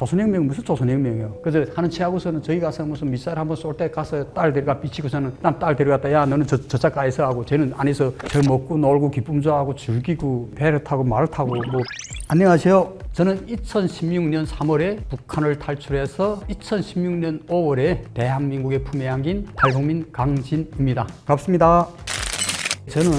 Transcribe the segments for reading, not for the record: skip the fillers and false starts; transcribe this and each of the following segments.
조선혁명 무슨 조선혁명이에요. 그래서 하는 체하고서는 저희 가서 무슨 미사일 한번 쏠 때 가서 딸 데려가 비치고서는 난 딸 데려갔다. 야 너는 저 작가에서 하고 쟤는 안에서 저 먹고 놀고 기쁨 좋아하고 즐기고 배를 타고 말을 타고 뭐. 안녕하세요. 저는 2016년 3월에 북한을 탈출해서 2016년 5월에 대한민국의 품에 안긴 탈북민 강진입니다. 반갑습니다. 저는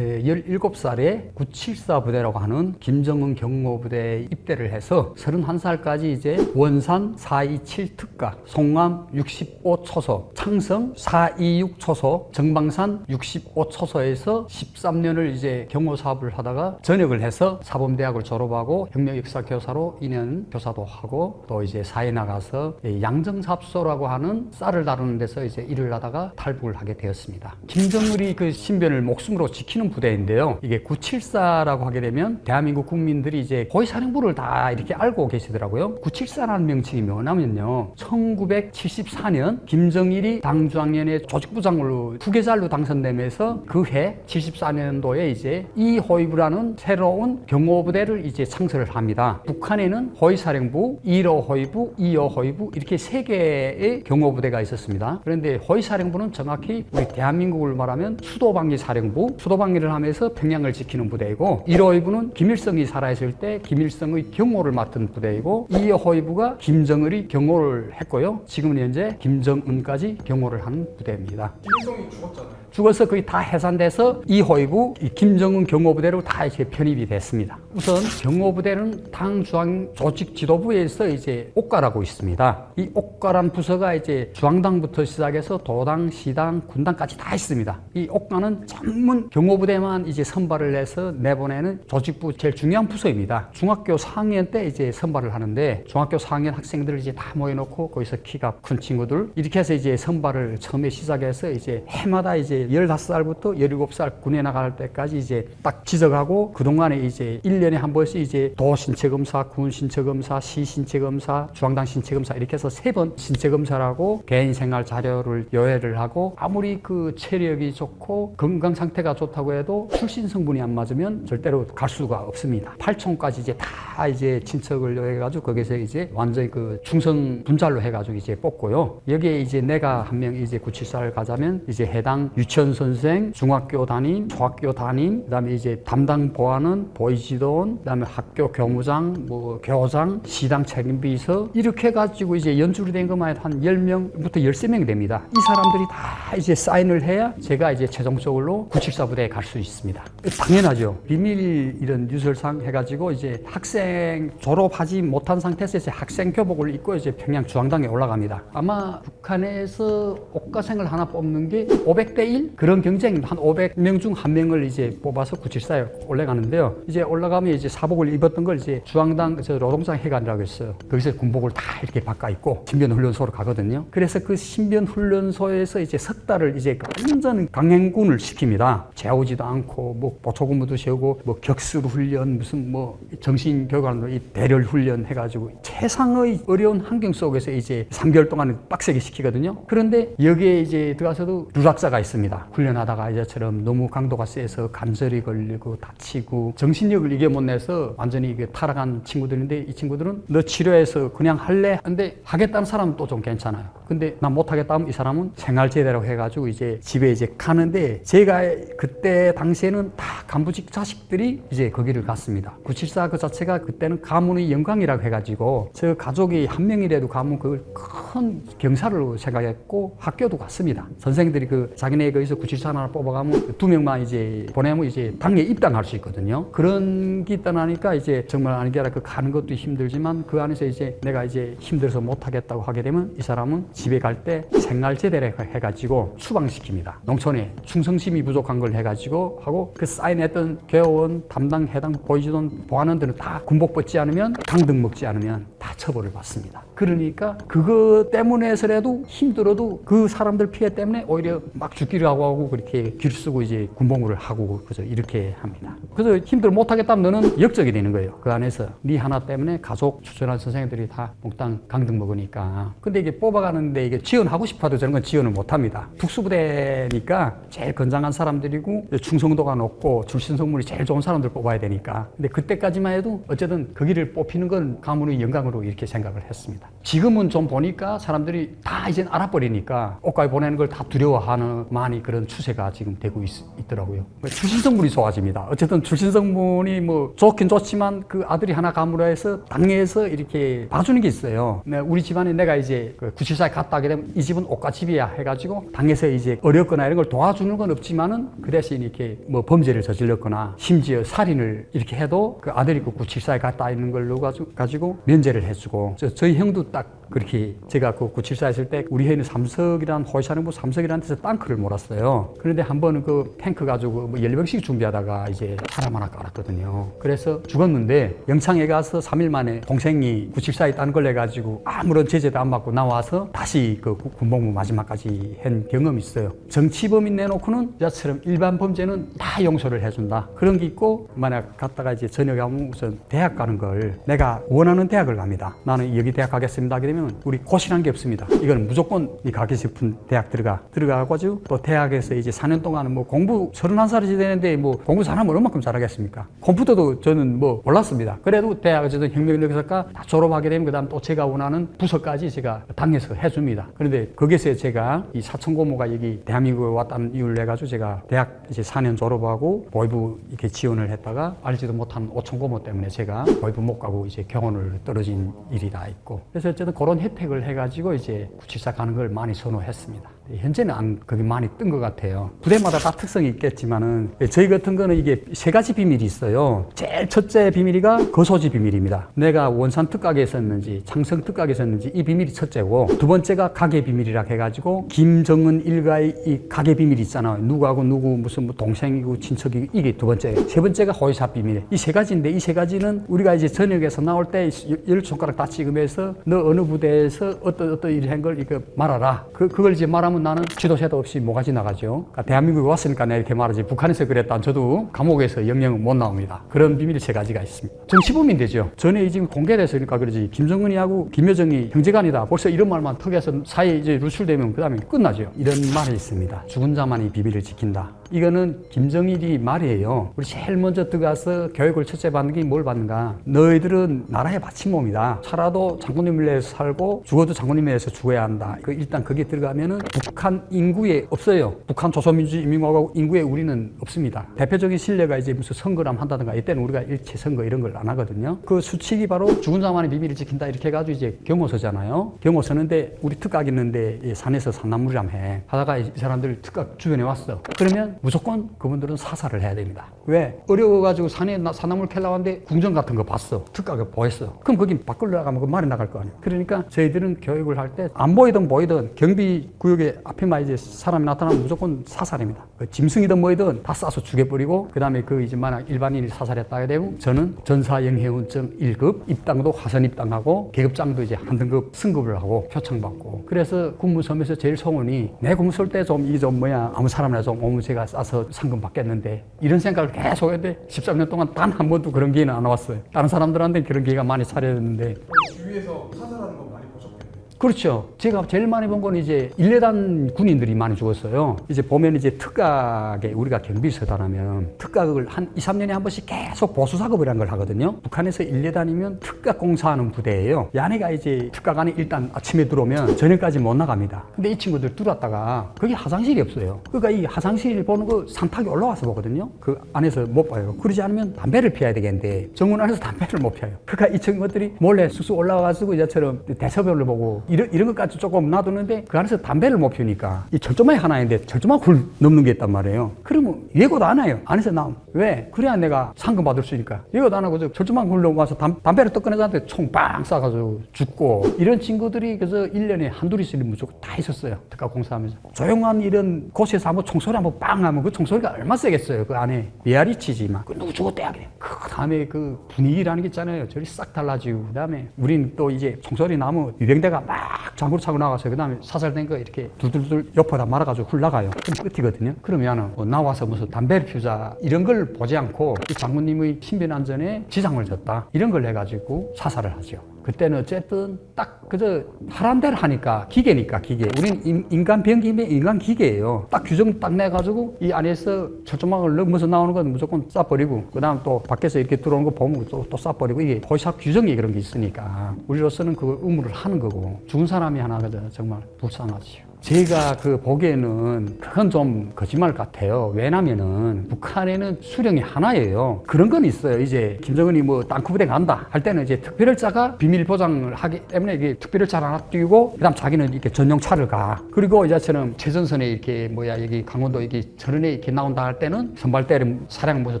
17살에 974 부대라고 하는 김정은 경호부대에 입대를 해서 31살까지 이제 원산 427 특가, 송암 65 초소, 창성 426 초소, 정방산 65 초소에서 13년을 이제 경호 사업을 하다가 전역을 해서 사범대학을 졸업하고 혁명역사 교사로 2년 교사도 하고 또 이제 사회 나가서 양정삽소라고 하는 쌀을 다루는 데서 이제 일을 하다가 탈북을 하게 되었습니다. 김정일이 그 신변을 목숨으로 지키는 부대인데요. 이게 974라고 하게 되면 대한민국 국민들이 이제 호위사령부를 다 이렇게 알고 계시더라고요. 974라는 명칭이 뭐냐면요. 1974년 김정일이 당주학년의 조직부장으로 후계자로 당선되면서 그 해 74년도에 이제 이호위부라는 새로운 경호부대를 이제 창설을 합니다. 북한에는 호위사령부, 1호 호위부, 2호 호위부 이렇게 세 개의 경호부대가 있었습니다. 그런데 호위사령부는 정확히 우리 대한민국을 말하면 수도방위 사령부, 수도방위를 하면서 평양을 지키는 부대이고 1호 호위부는 김일성이 살아있을 때 김일성의 경호를 맡은 부대이고 2호 호위부가 김정일이 경호를 했고요. 지금은 현재 김정은까지 경호를 하는 부대입니다. 김일성이 죽었잖아요. 죽어서 거의 다 해산돼서 이 호위부, 이 김정은 경호부대로 다 이제 편입이 됐습니다. 우선 경호부대는 당 중앙 조직 지도부에서 이제 옥가라고 있습니다. 이 옥가란 부서가 이제 중앙당부터 시작해서 도당, 시당, 군당까지 다 있습니다. 이 옥가는 전문 경호부대만 이제 선발을 해서 내보내는 조직부 제일 중요한 부서입니다. 중학교 4학년 때 이제 선발을 하는데 중학교 4학년 학생들을 이제 다 모여놓고 거기서 키가 큰 친구들 이렇게 해서 이제 선발을 처음에 시작해서 이제 해마다 이제 15살부터 17살 군에 나갈 때까지 이제 딱 지적하고 그동안에 이제 1년에 한 번씩 이제 도 신체검사, 군 신체검사, 시 신체검사, 중앙당 신체검사 이렇게 해서 3번 신체검사라고 개인 생활 자료를 요해를 하고 아무리 그 체력이 좋고 건강 상태가 좋다고 해도 출신 성분이 안 맞으면 절대로 갈 수가 없습니다. 8촌까지 이제 다 이제 친척을 요해가지고 거기서 이제 완전히 그 충성 분잘로 해가지고 이제 뽑고요. 여기에 이제 내가 한 명 이제 974를 가자면 이제 해당 유치원 선생, 중학교 담임, 초학교 담임, 그다음에 이제 담당 보안은 보이지도원, 그다음에 학교 교무장, 뭐 교장, 시당 책임비서 이렇게 해가지고 이제 연출이 된 것만 해도 한 10명부터 13명이 됩니다. 이 사람들이 다 이제 사인을 해야 제가 이제 최종적으로 974 부대에 갈 수 있습니다. 당연하죠. 비밀 이런 유설상 해가지고 이제 학생 졸업하지 못한 상태에서 이제 학생 교복을 입고 이제 평양 중앙당에 올라갑니다. 아마 북한에서 옥가생을 하나 뽑는 게 500대 1 그런 경쟁입니다. 한 500명 중 한 명을 이제 뽑아서 974에 올라가는데요. 이제 올라가면 이제 사복을 입었던 걸 이제 중앙당 저 노동장 해관이라고 했어요. 거기서 군복을 다 이렇게 바꿔 입고 신변훈련소로 가거든요. 그래서 그 신변훈련소에서 이제 석 달을 이제 완전 강행군을 시킵니다. 재우지도 않고 뭐 보초근무도 세우고 뭐 격술 훈련 무슨 뭐 정신교육하는 이 대렬 훈련 해가지고 최상의 어려운 환경 속에서 이제 3개월 동안 빡세게 시키거든요. 그런데 여기에 이제 들어가서도 누락사가 있습니다. 훈련하다가 이제처럼 너무 강도가 세서 관절이 걸리고 다치고 정신력을 이겨 못 내서 완전히 이게 타락한 친구들인데 이 친구들은 너 치료해서 그냥 할래? 근데 하겠다는 사람은 또 좀 괜찮아요. 근데 난 못하겠다 하면 이 사람은 생활제대로 해가지고 이제 집에 이제 가는데 제가 그때 당시에는 다 간부직 자식들이 이제 거기를 갔습니다. 974 그 자체가 그때는 가문의 영광이라고 해가지고 저 가족이 한 명이라도 가면 그걸 큰 경사로 생각했고 학교도 갔습니다. 선생님들이 그 자기네 거기서 974 하나 뽑아가면 2명만 이제 보내면 이제 당에 입당할 수 있거든요. 그런 게 떠나니까 이제 정말 아니게라 그 가는 것도 힘들지만 그 안에서 이제 내가 이제 힘들어서 못하겠다고 하게 되면 이 사람은 집에 갈 때 생활제대로 해가지고 추방시킵니다. 농촌에 충성심이 부족한 걸 해가지고 하고 그 사인했던 교원, 담당, 해당, 보이지돈, 보안원들은 다 군복 벗지 않으면 강등 먹지 않으면 다 처벌을 받습니다. 그러니까 그거 때문에서라도 힘들어도 그 사람들 피해 때문에 오히려 막 죽기를 하고 그렇게 길 쓰고 이제 군복무를 하고 그래서 이렇게 합니다. 그래서 힘들어 못하겠다면 너는 역적이 되는 거예요. 그 안에서 네 하나 때문에 가족 추천한 선생님들이 다 몽땅 강등 먹으니까. 근데 이게 뽑아가는데 이게 지원하고 싶어도 저런 건 지원을 못합니다. 특수부대니까 제일 건장한 사람들이고 충성도가 높고 출신 성분이 제일 좋은 사람들 뽑아야 되니까. 근데 그때까지만 해도 어쨌든 거기를 뽑히는 건 가문의 영광으로 이렇게 생각을 했습니다. 지금은 좀 보니까 사람들이 다 이제 알아버리니까 옷가에 보내는 걸 다 두려워하는 많이 그런 추세가 지금 되고 있더라고요. 출신 성분이 좋아집니다. 어쨌든 출신 성분이 뭐 좋긴 좋지만 그 아들이 하나 감으로 해서 당내에서 이렇게 봐주는 게 있어요. 우리 집안에 내가 이제 그 974에 갔다 하게 되면 이 집은 옷가집이야 해가지고 당에서 이제 어렵거나 이런 걸 도와주는 건 없지만은 그 대신 이렇게 뭐 범죄를 저질렀거나 심지어 살인을 이렇게 해도 그 아들이 그 974에 갔다 있는 걸로 가지고 면제를 해주고 저희 형도 딱 그렇게 제가 그 974 했을 때 우리 회는 삼석이라는 호위사령부 삼석이라는 데서 땅크를 몰았어요. 그런데 한 번은 그 탱크 가지고 뭐 연료병식 준비하다가 이제 사람 하나 깔았거든요. 그래서 죽었는데 영창에 가서 3일 만에 동생이 974에 딴 걸 해가지고 아무런 제재도 안 받고 나와서 다시 그 군복무 마지막까지 한 경험이 있어요. 정치범인 내놓고는 이자처럼 일반 범죄는 다 용서를 해준다. 그런 게 있고 만약 갔다가 이제 저녁에 하면 우선 대학 가는 걸 내가 원하는 대학을 갑니다. 나는 여기 대학 가겠습니다 하게 되면 우리 고시란 게 없습니다. 이거는 무조건 이 가기 싶은 대학 들어가가지고 또 대학에서 이제 4년 동안은 뭐 공부 31살이 되는데 뭐 공부 잘하면 얼마큼 잘하겠습니까? 컴퓨터도 저는 뭐 몰랐습니다. 그래도 대학에서 혁명력학과 다 졸업하게 되면 그다음 또 제가 원하는 부서까지 제가 당에서 해줍니다. 그런데 거기서 제가 이 사천고모가 여기 대한민국에 왔다는 이유를 해가지고 제가 대학 이제 4년 졸업하고 보위부 이렇게 지원을 했다가 알지도 못한 오천고모 때문에 제가 보위부 못 가고 이제 경원을 떨어진 일이 다 있고 그래서 어쨌든 그런 혜택을 해가지고 이제 974 가는 걸 많이 선호했습니다. 현재는 거기 많이 뜬 것 같아요. 부대마다 다 특성이 있겠지만은 저희 같은 거는 이게 세 가지 비밀이 있어요. 제일 첫째 비밀이가 거소지 비밀입니다. 내가 원산 특각에 있었는지 창성 특각에 있었는지 이 비밀이 첫째고 두 번째가 가계 비밀이라 해가지고 김정은 일가의 이 가계 비밀이 있잖아요. 누구하고 누구 무슨 뭐 동생이고 친척이고 이게 두 번째. 세 번째가 호위사 비밀. 이 세 가지인데 이 세 가지는 우리가 이제 전역에서 나올 때 열 손가락 다 찍으면서 너 어느 부대에서 어떤 일을 한 걸 이거 말하라. 그걸 이제 말하면 나는 지도새도 없이 뭐가지 나가죠. 그러니까 대한민국에 왔으니까 내가 이렇게 말하지. 북한에서 그랬다. 저도 감옥에서 영영 못 나옵니다. 그런 비밀이 세 가지가 있습니다. 정치범인 되죠. 전에 지금 공개됐으니까 그러지. 김정은이하고 김여정이 형제간이다. 벌써 이런 말만 턱에서 사이에 이제 누출되면 그 다음에 끝나죠. 이런 말이 있습니다. 죽은 자만이 비밀을 지킨다. 이거는 김정일이 말이에요. 우리 제일 먼저 들어가서 교육을 첫째 받는 게 뭘 받는가? 너희들은 나라의 받침몸이다. 살아도 장군님 내에서 살고 죽어도 장군님 내에서 죽어야 한다. 일단 거기에 들어가면은 북한 인구에 없어요. 북한 조선민주인민공화국 인구에 우리는 없습니다. 대표적인 신뢰가 이제 무슨 선거를 한다든가 이때는 우리가 일체 선거 이런 걸 안 하거든요. 그 수칙이 바로 죽은 자만의 비밀을 지킨다 이렇게 해가지고 이제 경호서잖아요. 경호서는데 우리 특각 있는데 산에서 산나물이라며 해. 하다가 이 사람들 특각 주변에 왔어. 그러면 무조건 그분들은 사살을 해야 됩니다. 왜? 어려워가지고 산에 산나물 캘라고 하는데 궁전 같은 거 봤어. 특각을 보였어. 그럼 거기 밖으로 나가면 그 말이 나갈 거 아니에요. 그러니까 저희들은 교육을 할 때 안 보이든 보이든 경비 구역에 앞에만 이제 사람이 나타나면 무조건 사살입니다. 그 짐승이든 뭐이든 다 쏴서 죽여버리고 그 다음에 그 이제 만약 일반인이 사살했다게 되면 저는 전사영해운증 1급 입당도 화선 입당하고 계급장도 이제 한 등급 승급을 하고 표창받고 그래서 군무섬에서 제일 소원이 내 군무설 때 좀 이 좀 뭐야 아무 사람이나 좀 오면 제가 싸서 상금 받겠는데 이런 생각을 계속 했는데 13년 동안 단 한 번도 그런 기회는 안 왔어요. 다른 사람들한테 그런 기회가 많이 차렸는데 주위에서 사살하는 거 많이 보셨겠네요. 그렇죠. 제가 제일 많이 본 건 이제 1레단 군인들이 많이 죽었어요. 이제 보면 이제 특각에 우리가 경비를 서달하면 특각을 한 2, 3년에 한 번씩 계속 보수 작업을 한 걸 하거든요. 북한에서 1레단이면 특각 공사하는 부대예요. 야네가 이제 특각 안에 일단 아침에 들어오면 저녁까지 못 나갑니다. 근데 이 친구들 들어왔다가 거기 화장실이 없어요. 그러니까 이 화장실 보는 거 산탁이 올라와서 보거든요. 그 안에서 못 봐요. 그러지 않으면 담배를 피워야 되겠는데 정문 안에서 담배를 못 피워요. 그러니까 이 친구들이 몰래 쑥쑥 올라와가지고 이제처럼 대서변을 보고 이런 것까지 조금 놔두는데 그 안에서 담배를 못 피우니까 이 철조망이 하나 있는데 철조망 굴 넘는 게 있단 말이에요. 그러면 예고도 안 해요. 안에서 나오면. 왜? 그래야 내가 상금 받을 수 있으니까. 예고도 안 하고 철조망 굴 넘어가서 담배를 떡꺼내자한테 총 빵 쏴가지고 죽고 이런 친구들이 그래서 1년에 한둘 있으면 무조건 다 있었어요. 특각 공사하면서. 조용한 이런 곳에서 한번 총소리 한번 빵 하면 그 총소리가 얼마나 세겠어요. 그 안에 메아리 치지만 그 누구 죽었대야 그래. 그 다음에 그 분위기라는 게 있잖아요. 저리 싹 달라지고 그 다음에 우린 또 이제 총소리 나면 유병대가 막 장구를 차고 나가서 그 다음에 사살된 거 이렇게 둘둘둘 옆에다 말아가지고 훌나가요. 그럼 끝이거든요. 그러면은 뭐 나와서 무슨 담배를 피우자 이런 걸 보지 않고 이 장군님의 신변 안전에 지장을 줬다 이런 걸 해가지고 사살을 하죠. 그때는 어쨌든 딱 그저 하란 대로 하니까 기계니까 기계. 우리는 인간 변기면 인간 기계예요. 딱 규정 딱 내가지고 이 안에서 철조망을 넘어서 나오는 건 무조건 쏴버리고 그다음 또 밖에서 이렇게 들어오는 거 보면 또 쏴버리고 이게 도시락 규정이 그런 게 있으니까 우리로서는 그 의무를 하는 거고 죽은 사람이 하나거든. 정말 불쌍하지요. 제가 그 보기에는 그건 좀 거짓말 같아요. 왜냐면은 북한에는 수령이 하나예요. 그런 건 있어요. 이제 김정은이 뭐 땅크부대 간다 할 때는 이제 특별혈자가 비밀 보장을 하기 때문에 이게 특별혈차를 하나 띄우고 그다음 자기는 이렇게 전용차를 가. 그리고 이제처럼 최전선에 이렇게 여기 강원도 이게 전원에 이렇게 나온다 할 때는 선발대를 사령 모셔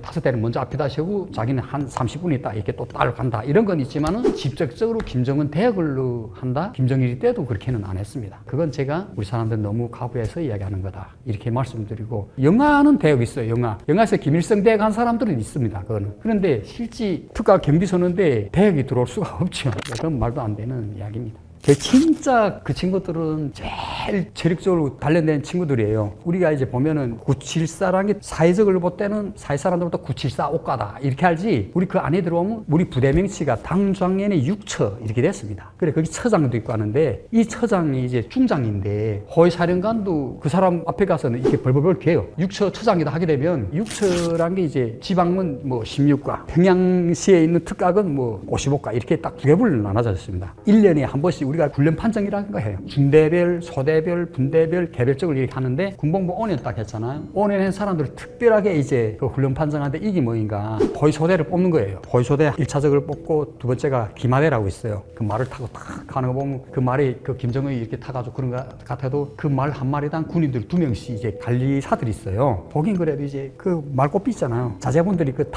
5대를 먼저 앞에다 세우고 자기는 한 30분 있다 이렇게 또 따로 간다. 이런 건 있지만은 직접적으로 김정은 대역을 한다. 김정일 때도 그렇게는 안 했습니다. 그건 제가 우리 사람들 너무 가부해서 이야기하는 거다 이렇게 말씀드리고 영아는 대역이 있어요. 영아에서 김일성 대역 한 사람들은 있습니다. 그거는. 그런데 실제 특가 경비선언대에 대역이 들어올 수가 없죠. 그건 말도 안 되는 이야기입니다. 진짜 그 친구들은 제일 체력적으로 단련된 친구들이에요. 우리가 이제 보면은 974라는 게 사회적으로 볼 때는 사회 사람들부터 974 옷가다 이렇게 알지. 우리 그 안에 들어오면 우리 부대 명치가 당장년의 6처 이렇게 됐습니다. 그래 거기 처장도 있고 하는데 이 처장이 이제 중장인데 호위사령관도 그 사람 앞에 가서는 이렇게 벌벌벌 개요. 6처 처장이다 하게 되면 6처란 게 이제 지방은 뭐 16가 평양시에 있는 특각은 뭐 55가 이렇게 딱 두 개별로 나눠져 있습니다. 1년에 한 번씩 우리가 훈련 판정이라는 거 해요. 중대별, 소대별, 분대별, 개별적으로 이렇게 하는데 군복무 5년 딱 했잖아요. 5년 한 사람들을 특별하게 이제 그 훈련 판정하는데 이게 뭐인가 호위소대를 뽑는 거예요. 호위소대 1차적을 뽑고 두 번째가 기마대라고 있어요. 그 말을 타고 딱 가는 거 보면 그 말이 그 김정은이 이렇게 타가지고 그런 거 같아도 그 말 한 마리당 군인들 2명씩 이제 관리사들이 있어요. 보긴 그래도 이제 그 말꽃빛 있잖아요. 자제분들이 그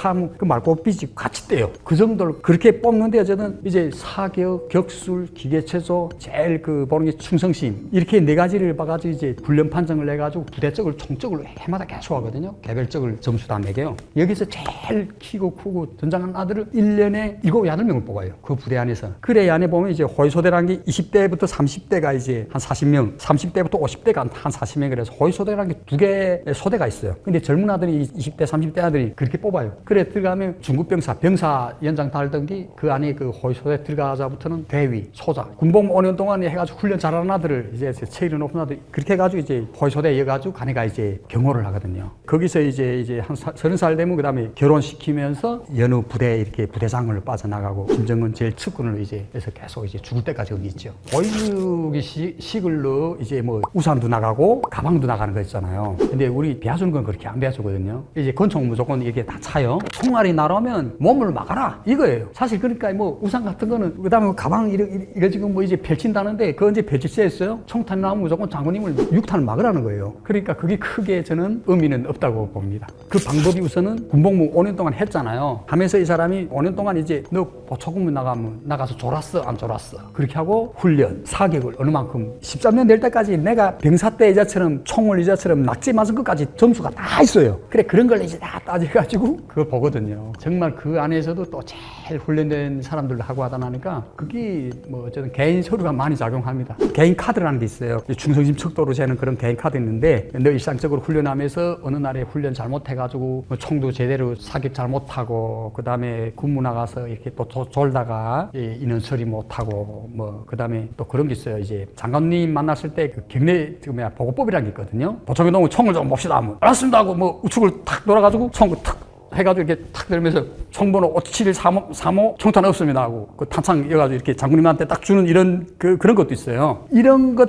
말꽃빛이 같이 떼요. 그 정도로 그렇게 뽑는데 어쨌든 이제 사격, 격술, 기계체조, 제일 그 보는 게 충성심 이렇게 네 가지를 봐가지고 이제 훈련 판정을 해가지고 부대적으로 총적으로 해마다 계속 하거든요. 개별적으로 점수 다 매겨요. 여기서 제일 키고 크고 전장한 아들을 1년에 7, 8명을 뽑아요. 그 부대 안에서. 그래 이 안에 보면 이제 호위소대라는 게 20대부터 30대가 이제 한 40명, 30대부터 50대가 한 40명 그래서 호위소대라는 게 2개의 소대가 있어요. 근데 젊은 아들이 20대, 30대 아들이 그렇게 뽑아요. 그래 들어가면 중급병사, 병사 연장 달던 게 그 안에 그 호위소대 들어가자부터는 대위, 소자, 군복 5년 동안 해가지고 훈련 잘하는 아들을 이제 체일이 높은 아들 그렇게 해가지고 이제 호위소대에 이어가지고 가네가 이제 경호를 하거든요. 거기서 이제 한 30살 되면 그 다음에 결혼시키면서 여느 부대 이렇게 부대장을 빠져나가고 김정은 제일 측근으로 이제 해서 계속 이제 죽을 때까지 거기 있죠. 보이기 시글로 이제 뭐 우산도 나가고 가방도 나가는 거 있잖아요. 근데 우리 배워주는 건 그렇게 안 배워주거든요. 이제 권총 무조건 이렇게 다 차요. 총알이 날아오면 몸을 막아라 이거예요. 사실 그러니까 뭐 우산 같은 거는 그 다음에 가방 이거 지금 뭐 이제 펼친다는데 그건 이제 펼칠세했어요. 총탄 나오면 무조건 장군님을 6탄을 막으라는 거예요. 그러니까 그게 크게 저는 의미는 없다고 봅니다. 그 방법이 우선은 군복무 5년 동안 했잖아요. 하면서 이 사람이 5년 동안 이제 너 보초군무 나가서 졸았어 안 졸았어 그렇게 하고 훈련 사격을 어느 만큼 13년 될 때까지 내가 병사 때 이자처럼 총을 이자처럼 낙지 맞은 것까지 점수가 다 있어요. 그래 그런 걸 이제 다 따져가지고 그거 보거든요. 정말 그 안에서도 또 제일 훈련된 사람들도 하고 하다 나니까 그게 뭐 어쨌든 개인 서류가 많이 작용합니다. 개인 카드라는 게 있어요. 충성심 척도로 재는 그런 개인 카드 있는데 너 일상적으로 훈련하면서 어느 날에 훈련 잘못해가지고 뭐 총도 제대로 사격 잘못하고 그 다음에 군무 나가서 이렇게 또 졸다가 인원 처리 못하고 뭐 그 다음에 또 그런 게 있어요. 이제 장관님 만났을 때 그 경례 보고법이라는 게 있거든요. 보청에 놓으면 총을 좀 봅시다 하면 알았습니다 하고 뭐 우측을 탁 돌아가지고 총을 탁 해가지고 이렇게 탁 들면서 총번호 5735 총탄 없습니다 하고 그 탄창 이어가지고 이렇게 장군님한테 딱 주는 이런 그런 것도 있어요. 이런 거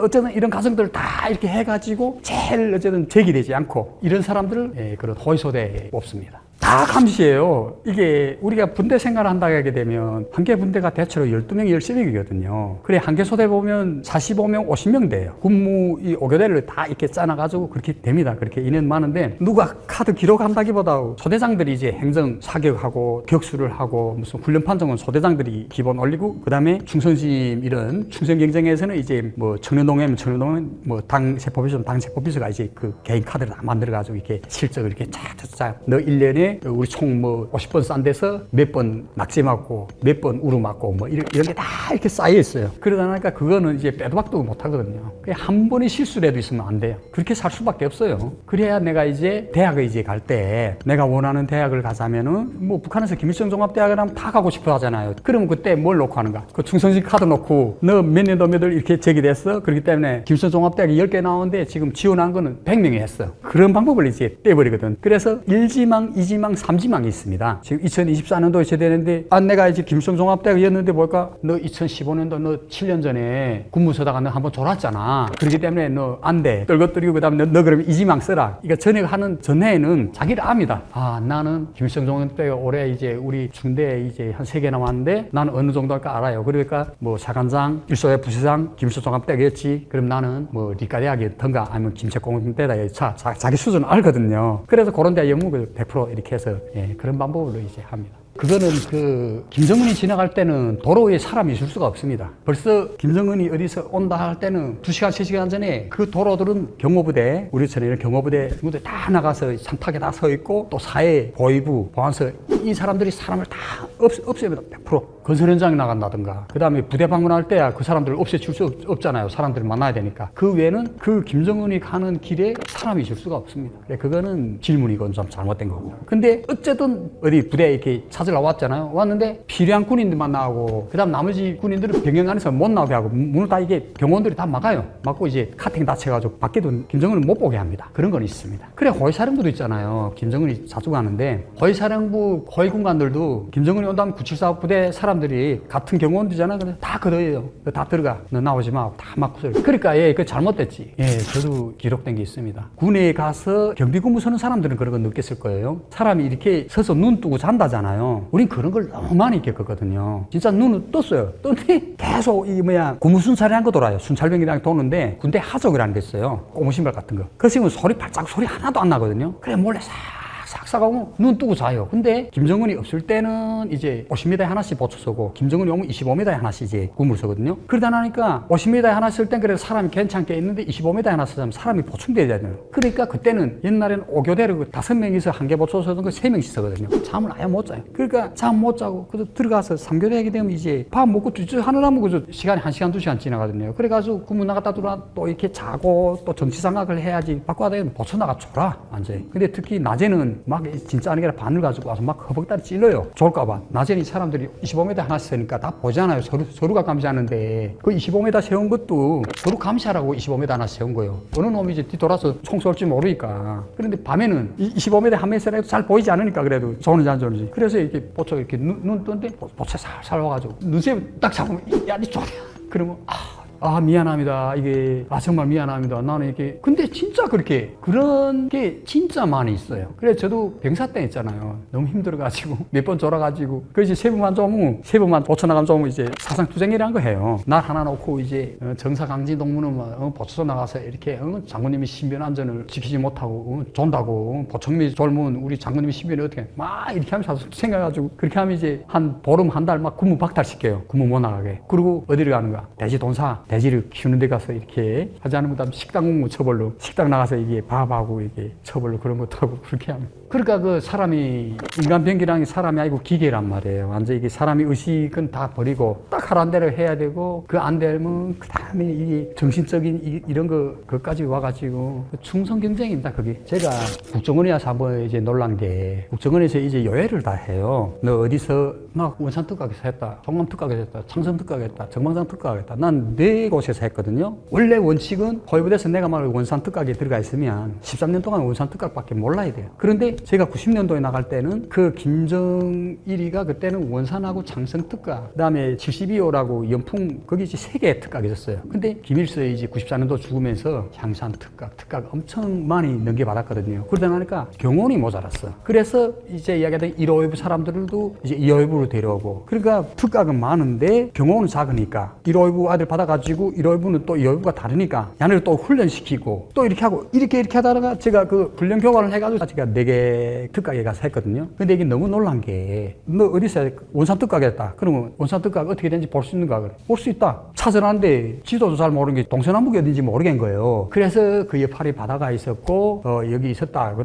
어쨌든 이런 가정들을 다 이렇게 해가지고 제일 어쨌든 제기되지 않고 이런 사람들을 그런 호위소대에 뽑습니다. 다 감시해요. 이게 우리가 분대 생활을 한다고 하게 되면 한 개 분대가 대체로 12명, 13명이거든요. 그래 한 개 소대 보면 45명, 50명 돼요. 군무 이 5교대를 다 이렇게 짜놔가지고 그렇게 됩니다. 그렇게 인원 많은데 누가 카드 기록한다기보다 소대장들이 이제 행정 사격하고 격수를 하고 무슨 훈련 판정은 소대장들이 기본 올리고 그 다음에 충성심 이런 충성 경쟁에서는 이제 뭐 청년동회면 청년동회는 뭐 당 세포비서는 당 세포비서가 이제 그 개인 카드를 다 만들어가지고 이렇게 실적을 이렇게 쫙쫙쫙 너 1년에 중에 우리 총 뭐 50번 싼 데서 몇 번 낙지 맞고 몇 번 우루 맞고 뭐 이런 게 다 이렇게 쌓여 있어요. 그러다 보니까 그거는 이제 빼도 박도 못 하거든요. 그냥 한 번의 실수라도 있으면 안 돼요. 그렇게 살 수밖에 없어요. 그래야 내가 이제 대학을 이제 갈 때 내가 원하는 대학을 가자면은 뭐 북한에서 김일성 종합대학을 하면 다 가고 싶어 하잖아요. 그러면 그때 뭘 놓고 하는가? 그 충성심 카드 놓고 너 몇 년도 몇월 이렇게 제기됐어. 그렇기 때문에 김일성 종합대학이 10개 나오는데 지금 지원한 거는 100명이 했어. 그런 방법을 이제 떼버리거든. 그래서 1지망, 2지망, 3지망이 있습니다. 지금 2024년도에 제대했는데 내가 이제 김일성 종합대학이었는데 뭘까? 너 2015년도 너 7년 전에 군무서다가 너 한번 졸았잖아. 그렇기 때문에 너 안 돼. 떨거뜨리고 그다음에 너 그러면 2지망 써라. 이거 전역하는 전해에는 자기를 압니다. 아, 나는 김일성 종합대가 올해 이제 우리 중대에 이제 한 3개 남았는데 나는 어느 정도 할까 알아요. 그러니까 뭐 사관장, 일소의 부시장, 김일성 종합대학이었지. 그럼 나는 뭐 리과대학이었던가 아니면 김책공대다. 자기 수준을 알거든요. 그래서 그런 데 영문을 100% 이렇게 해서 그런 방법으로 이제 합니다. 그거는 그 김정은이 지나갈 때는 도로에 사람이 있을 수가 없습니다. 벌써 김정은이 어디서 온다 할 때는 2시간, 3시간 전에 그 도로들은 경호부대, 우리처럼 이런 경호부대 다 나가서 산탁에 다 서 있고 또 사회, 보위부, 보안서 이 사람들이 사람을 다 없애버려 100%. 건설 현장에 나간다든가 그 다음에 부대 방문할 때야 그 사람들을 없애줄 수 없잖아요. 사람들을 만나야 되니까. 그 외에는 그 김정은이 가는 길에 사람이 있을 수가 없습니다. 그거는 질문이건 좀 잘못된 거고요. 근데 어쨌든 어디 부대에 이렇게 찾으러 왔잖아요. 왔는데 필요한 군인들만 나오고 그 다음 나머지 군인들은 병영 안에서 못 나오게 하고 문을 다 이게 경호원들이 다 막아요. 막고 이제 카팅 다 쳐가지고 밖에도 김정은을 못 보게 합니다. 그런 건 있습니다. 그래 호위사령부도 있잖아요. 김정은이 자주 가는데 호위사령부 호위군관들도 김정은이 온다면 974 부대 사람들이 같은 경호원들이잖아요. 근데 다 걷어요. 다 들어가. 너 나오지 마. 다 막고 소리. 그러니까 그 잘못됐지. 저도 기록된 게 있습니다. 군에 가서 경비 근무 서는 사람들은 그런 거 느꼈을 거예요. 사람이 이렇게 서서 눈 뜨고 잔다잖아요. 우린 그런 걸 너무 많이 겪었거든요. 진짜 눈을 떴어요. 떴는데 계속 군무 순찰이라는 거 돌아요. 순찰병이랑 도는데 군대 하적이라는 게 있어요. 고무신발 같은 거. 그 지금 발작 소리 하나도 안 나거든요. 그래 몰래 싹 오면 눈 뜨고 자요. 근데 김정은이 없을 때는 이제 50m에 하나씩 보초 서고 김정은이 오면 25m에 하나씩 이제 군무를 서거든요. 그러다 나니까 50m에 하나 쓸 땐 그래도 사람이 괜찮게 있는데 25m에 하나 쓰면 사람이 보충돼야 되잖아요. 그러니까 그때는 옛날에는 5교대로 5명이서 한 개 보초 서던 거 3명씩 서거든요. 잠을 아예 못 자요. 그러니까 잠 못 자고 그래서 들어가서 3교대 하게 되면 이제 밥 먹고 하느라 먹고 시간이 1시간 2시간 지나거든요. 그래가지고 군무 나갔다 들어와 또 이렇게 자고 또 정치생각을 해야지 바꿔야 되면 보초 나가 졸아 완전히. 근데 특히 낮에는 막 진짜 아니라 바늘 가지고 와서 막 허벅다리 찔러요. 좋을까봐. 낮에는 사람들이 25m 하나씩 세니까 다 보잖아요. 서로가 감시하는데 그 25m 세운 것도 서로 감시하라고 25m 하나씩 세운 거예요. 어느 놈이 이제 뒤돌아서 총 쏠지 모르니까. 그런데 밤에는 25m 한 명씩 세라도 잘 보이지 않으니까 그래도 좋은지 안 좋은지. 그래서 이렇게 보초 이렇게 눈 뜨는데 보초 살살 와가지고 눈썹 딱 잡으면 야, 니 좋냐? 그러면 미안합니다. 이게 정말 미안합니다. 나는 이렇게 근데 진짜 그렇게 그런 게 진짜 많이 있어요. 그래서 저도 병사 때 있잖아요. 너무 힘들어가지고 몇 번 졸아가지고 그래서 세 번만 보쳐나가면 좀 이제 사상투쟁이라는 거 해요. 날 하나 놓고 이제 정사강진 동무는 보쳐서 나가서 이렇게 장군님이 신변 안전을 지키지 못하고 존다고 보청미 젊은 우리 장군님이 신변이 어떻게 막 이렇게 하면서 생각해가지고 그렇게 하면 이제 한 보름 한 달 막 군무 박탈시켜요. 군무 못 나가게. 그리고 어디를 가는가? 돼지 돈사 돼지를 키우는 데 가서 이렇게 하지 않으면 그다음 식당 공무 처벌로 식당 나가서 이게 밥하고 이게 처벌로 그런 것도 하고 그렇게 하면 그러니까 그 사람이 인간 병기랑 사람이 아니고 기계란 말이에요. 완전 이게 사람이 의식은 다 버리고 딱 하라는 대로 해야 되고 그 안 되면 그 다음에 이게 정신적인 이런 그까지 와가지고 충성 경쟁입니다. 그게 제가 국정원에 와서 한번 이제 놀란 게 국정원에서 이제 요회를 다 해요. 너 어디서 막 원산 특각에서 했다, 종암 특각에서 했다, 창성 특각에서 했다, 정방장 특각에서 했다. 난 4곳에서 했거든요. 원래 원칙은 호위부대에서 내가 말하는 원산 특각에 들어가 있으면 13년 동안 원산 특각밖에 몰라야 돼요. 그런데 제가 90년도에 나갈 때는 그 김정일이가 그때는 원산하고 창성 특각, 그 다음에 72호라고 연풍 거기 이제 3개의 특각이 있었어요. 근데 김일성이 이제 94년도 죽으면서 향산 특각 엄청 많이 넘겨받았거든요. 그러다 보니까 경호원이 모자랐어. 그래서 이제 이야기하던 1호위부 사람들도 이제 2호위부로 데려오고 그러니까 특각은 많은데 경호원은 작으니까 1호위부 아들 받아가지고 해가지고 이 여부는 또 이 여부가 다르니까 야네를 또 훈련시키고 또 이렇게 하고 이렇게 하다가 제가 그 훈련 교관을 해가지고 제가 4개 특가게 가서 했거든요. 근데 이게 너무 놀란 게 너 어디서 원산 특가게 했다. 그러면 원산 특가가 어떻게 되는지 볼 수 있는가? 볼 수 있다. 찾아놨는데 지도도 잘 모르는 게 동서남북이 어딘지 모르겠는 거예요. 그래서 그 옆팔이 바다가 있었고 여기 있었다.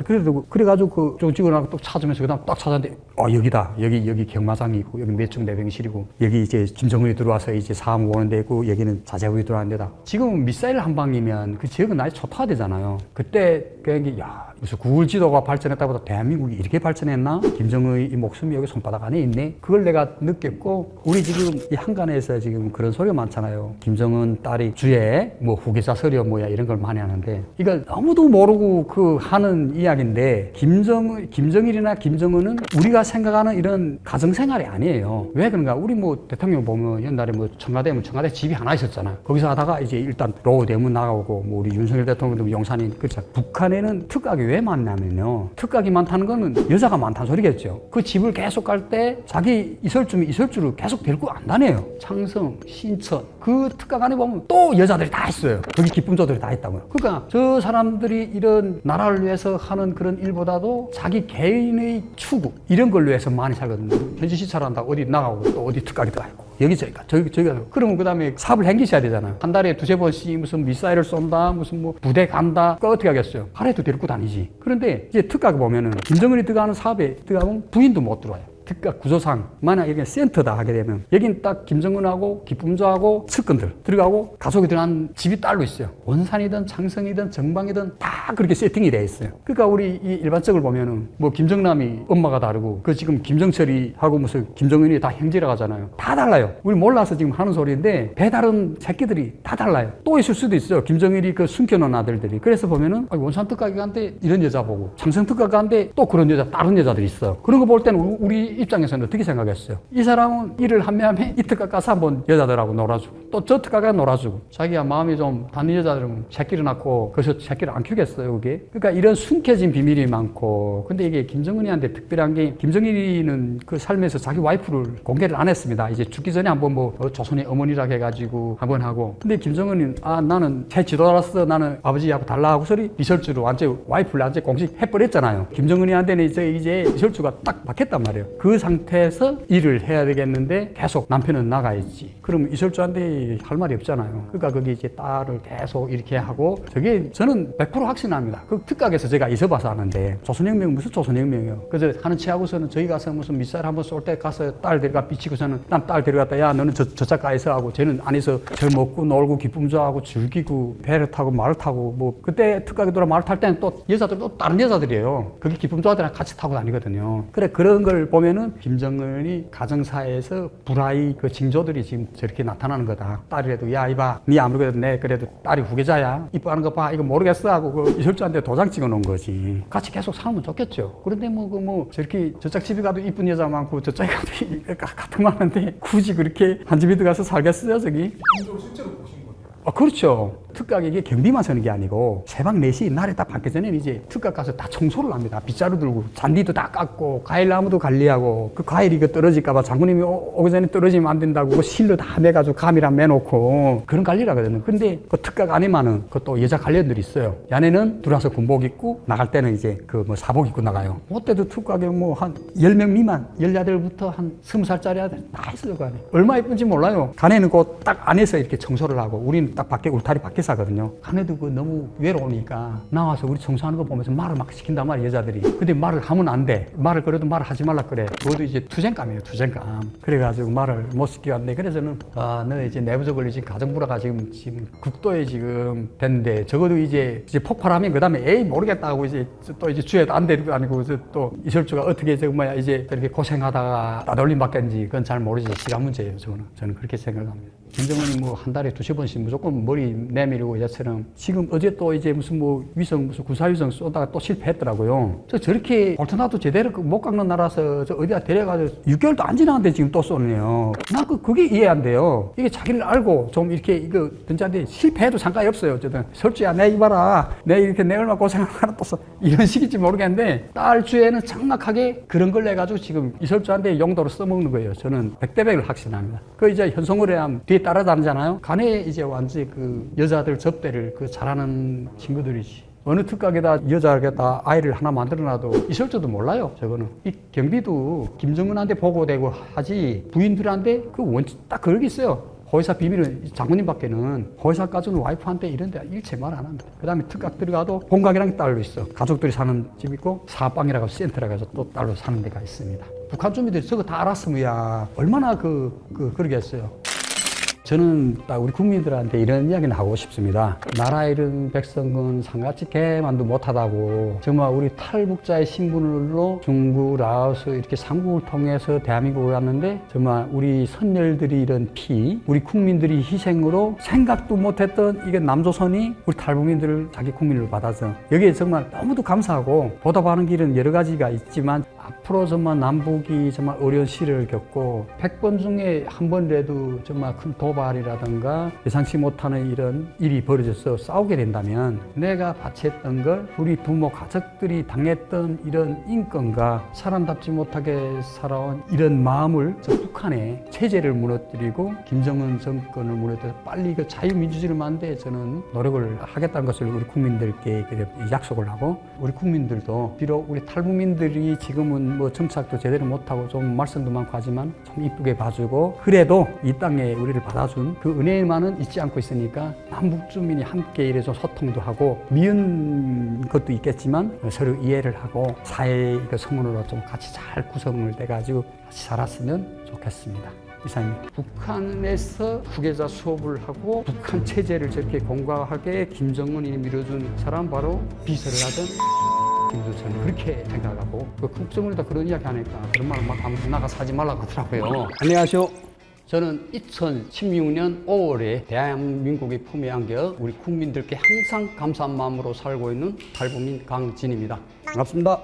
그래가지고 그 찍어놔고 또 찾으면서 그다음 딱 찾았는데 여기다. 여기 경마장이 있고 여기 매중 내병실이고 여기 이제 김정은이 들어와서 이제 사무 오는 데고 여기는 자재부이 들어가는 데다. 지금 미사일 한 방이면 그 지역은 나이 초토화되잖아요. 그때 그게 무슨 구글 지도가 발전했다보다 대한민국이 이렇게 발전했나? 김정은의 이 목숨이 여기 손바닥 안에 있네. 그걸 내가 느꼈고 우리 지금 이 한간에서 지금 그런 소리가 많잖아요. 김정은 딸이 주에 뭐 후계자 서려 뭐야 이런 걸 많이 하는데 이걸 아무도 모르고 그 하는 이야기인데 김정일이나 김정은은 우리가 생각하는 이런 가정생활이 아니에요. 왜 그런가? 우리 뭐 대통령 보면 옛날에 뭐 청와대 집이 하나 있었잖아. 거기서 하다가 이제 일단 로우 대문 나가고 뭐 우리 윤석열 대통령도 용산이 그렇죠. 북한에는 특각이 왜 많냐면요. 특각이 많다는 거는 여자가 많다는 소리겠죠. 그 집을 계속 갈 때 자기 이설주를 계속 데리고 안 다녀요. 창성, 신천 그 특각 안에 보면 또 여자들이 다 있어요. 거기 기쁨조들이 다 있다고요. 그러니까 저 사람들이 이런 나라를 위해서 하는 그런 일보다도 자기 개인의 추구 이런 걸 위해서 많이 살거든요. 현지 시찰한다고 어디 나가고 또 어디 특각이 들어가 있고 여기 저기가 그러면 그 다음에 사업을 행기셔야 되잖아. 한 달에 2-3번씩 무슨 미사일을 쏜다 무슨 뭐 부대 간다 그거 어떻게 하겠어요. 하루에도 데리고 다니지. 그런데 이제 특각 보면은 김정은이 들어가는 사업에 들어가면 부인도 못 들어와요. 특각 구조상 만약 이게 센터다 하게 되면 여긴 딱 김정은하고 기쁨조하고 측근들 들어가고 가족이 들어간 집이 따로 있어요. 원산이든 창성이든 정방이든 다 그렇게 세팅이 돼 있어요. 그러니까 우리 이 일반적으로 보면은 뭐 김정남이 엄마가 다르고 그 지금 김정철이하고 무슨 김정은이 다 형제라고 하잖아요. 다 달라요. 우리 몰라서 지금 하는 소리인데 배다른 새끼들이 다 달라요. 또 있을 수도 있어요. 김정일이 그 숨겨놓은 아들들이. 그래서 보면은 원산 특각이 간데 이런 여자 보고 창성 특각 간데 또 그런 여자 다른 여자들이 있어. 그런 거 볼 때는 우리 입장에서는 어떻게 생각했어요? 이 사람은 일을 하면 이 특각 가서 한번 여자들하고 놀아주고 또 저 특각 가서 놀아주고 자기가 마음이 좀 다른 여자들은 새끼를 낳고 그래서 새끼를 안 키우겠어요 그게? 그러니까 이런 숨겨진 비밀이 많고 근데 이게 김정은이한테 특별한 게 김정일이는 그 삶에서 자기 와이프를 공개를 안 했습니다. 이제 죽기 전에 한번 뭐 조선의 어머니라고 해가지고 한번 하고 근데 김정은은 나는 새 지도자로서 나는 아버지하고 달라 하고 소리 이설주로 완전 와이프를 완전 공식 해버렸잖아요. 김정은이한테는 이제 이설주가 딱 박혔단 말이에요. 그 상태에서 일을 해야 되겠는데 계속 남편은 나가 있지. 그럼 이설주한테 할 말이 없잖아요. 그러니까 거기 이제 딸을 계속 이렇게 하고 저게 저는 100% 확신합니다. 그 특각에서 제가 있어봐서 하는데 조선혁명 무슨 조선혁명이에요. 그래서 하는 치하고서는 저희 가서 무슨 미사일 한번 쏠 때 가서 딸 데려가 비치고서는 난 딸 데려갔다 야 너는 저 작가에서 하고 쟤는 안에서 저 먹고 놀고 기쁨조하고 즐기고 배를 타고 말을 타고 뭐 그때 특각에 돌아 말을 탈 때는 또 여자들 또 다른 여자들이에요. 거기 기쁨조들이랑 같이 타고 다니거든요. 그래 그런 걸 보면은 김정은이 가정사에서 불화의 그 징조들이 지금 저렇게 나타나는 거다. 딸이라도 야 이봐 니 아무리 그래도 내 그래도 딸이 후계자야 이뻐하는 거 봐 이거 모르겠어 하고 그 이설주한테 도장 찍어 놓은 거지. 같이 계속 살면 좋겠죠. 그런데 뭐 저렇게 저쪽 집에 가도 이쁜 여자 많고 저쪽에 가도 같은 거 많은데 굳이 그렇게 한 집에 들어가서 살겠어요 저기? 실제로 보신 거예요? 그렇죠. 특각 이게 경비만 서는 게 아니고 새벽 4시 날에 딱 밝기 전에는 이제 특각 가서 다 청소를 합니다. 빗자루 들고 잔디도 다 깎고 과일나무도 관리하고 그 과일이 그 떨어질까봐 장군님이 오기 전에 떨어지면 안 된다고 그 실로 다 매가지고 감이랑 매놓고 그런 관리를 하거든요. 근데 그 특각 안에만은 그또 여자 관련들이 있어요. 야네는 들어와서 군복 입고 나갈 때는 이제 그 뭐 사복 입고 나가요. 그때도 특각에 뭐 한 10명 미만 여자들부터 한 20살짜리 아들 다 있어요. 그 안에. 얼마 예쁜지 몰라요. 간에는 그 딱 안에서 이렇게 청소를 하고 우리는 딱 밖에 울타리 밖에 사거든요. 간에도 그 너무 외로우니까 나와서 우리 청소하는 거 보면서 말을 막 시킨단 말이에요 여자들이. 근데 말을 하면 안 돼. 말을 그래도 말을 하지 말라 그래. 그것도 이제 투쟁감이에요 투쟁감. 그래가지고 말을 못 시키게 왔는데 그래서는 너 이제 내부적으로 지금 가정불화가 지금 극도에 지금 됐는데 적어도 이제 폭발하면 그 다음에 에이 모르겠다 하고 이제 또 이제 주에 안 데리고 다니고 또 이설주가 어떻게 이제 이렇게 고생하다가 따돌림 받겠는지 그건 잘 모르지. 시간 문제예요 저는 그렇게 생각합니다. 김정은이 뭐 한 달에 2-3번씩 무조건 무조건 머리 내밀고 이제처럼 지금 어제 또 이제 무슨 뭐 위성 무슨 군사위성 쏘다가 또 실패했더라고요. 저렇게 볼트나도 제대로 못 깎는 나라서 저 어디다 데려가서 6개월도 안 지났는데 지금 또 쏘네요. 나 그게 이해 안 돼요. 이게 자기를 알고 좀 이렇게 이거 던자는데 실패해도 상관이 없어요. 어쨌든 솔직히 내 이봐라. 내 이렇게 내 얼마 고생하나 또 이런 식일지 모르겠는데 딸 주에는 장막하게 그런 걸 내가지고 지금 이설주한테 용도로 써먹는 거예요. 저는 100대 100을 확신합니다. 그 이제 현송월에 하면 뒤에 따라다니잖아요. 간에 이제 완전히 그 여자들 접대를 그 잘하는 친구들이지. 어느 특각에다 여자에다 아이를 하나 만들어놔도 있을 줄도 몰라요. 저거는 이 경비도 김정은한테 보고되고 하지 부인들한테 그 원칙 딱 그런 게 있어요. 호위사 비밀은 장군님밖에는 호위사까지는 와이프한테 이런 데 일체 말 안 합니다. 그 다음에 특각 들어가도 본각이랑 딸로 있어. 가족들이 사는 집 있고 사방이라고 센터라고 해서 또 딸로 사는 데가 있습니다. 북한 주민들이 저거 다 알았으면 얼마나 그러겠어요. 저는 딱 우리 국민들한테 이런 이야기는 하고 싶습니다. 나라 잃은 백성은 상같이 개만도 못하다고. 정말 우리 탈북자의 신분으로 중국, 라오스 이렇게 삼국을 통해서 대한민국에 왔는데 정말 우리 선열들이 이런 피, 우리 국민들이 희생으로 생각도 못했던 이게 남조선이 우리 탈북민들을 자기 국민으로 받아서 여기에 정말 너무도 감사하고 보답하는 길은 여러 가지가 있지만 앞으로 정말 남북이 정말 어려운 시를 겪고 100번 중에 한 번이라도 정말 큰 도발이라든가 예상치 못하는 이런 일이 벌어져서 싸우게 된다면 내가 바쳤던 걸 우리 부모 가족들이 당했던 이런 인권과 사람답지 못하게 살아온 이런 마음을 저 북한의 체제를 무너뜨리고 김정은 정권을 무너뜨려 빨리 그 자유민주주의를 만드는 데 저는 노력을 하겠다는 것을 우리 국민들께 약속을 하고 우리 국민들도 비록 우리 탈북민들이 지금은 뭐 정착도 제대로 못하고 좀 말썽도 많고 하지만 참 이쁘게 봐주고 그래도 이 땅에 우리를 받아준 그 은혜만은 잊지 않고 있으니까 남북 주민이 함께 이래 좀 소통도 하고 미운 것도 있겠지만 서로 이해를 하고 사회의 그 성원으로 좀 같이 잘 구성을 돼가지고 같이 살았으면 좋겠습니다. 이상입니다. 북한에서 후계자 수업을 하고 북한 체제를 저렇게 공과하게 김정은이 밀어준 사람 바로 비서를 하던 저는 그렇게 생각하고 그 국정원에다 그런 이야기 하니까 그런 말을 막 아무도 나가서 하지 말라고 하더라고요. 안녕하세요. 저는 2016년 5월에 대한민국의 품에 안겨 우리 국민들께 항상 감사한 마음으로 살고 있는 탈북민 강진입니다. 반갑습니다.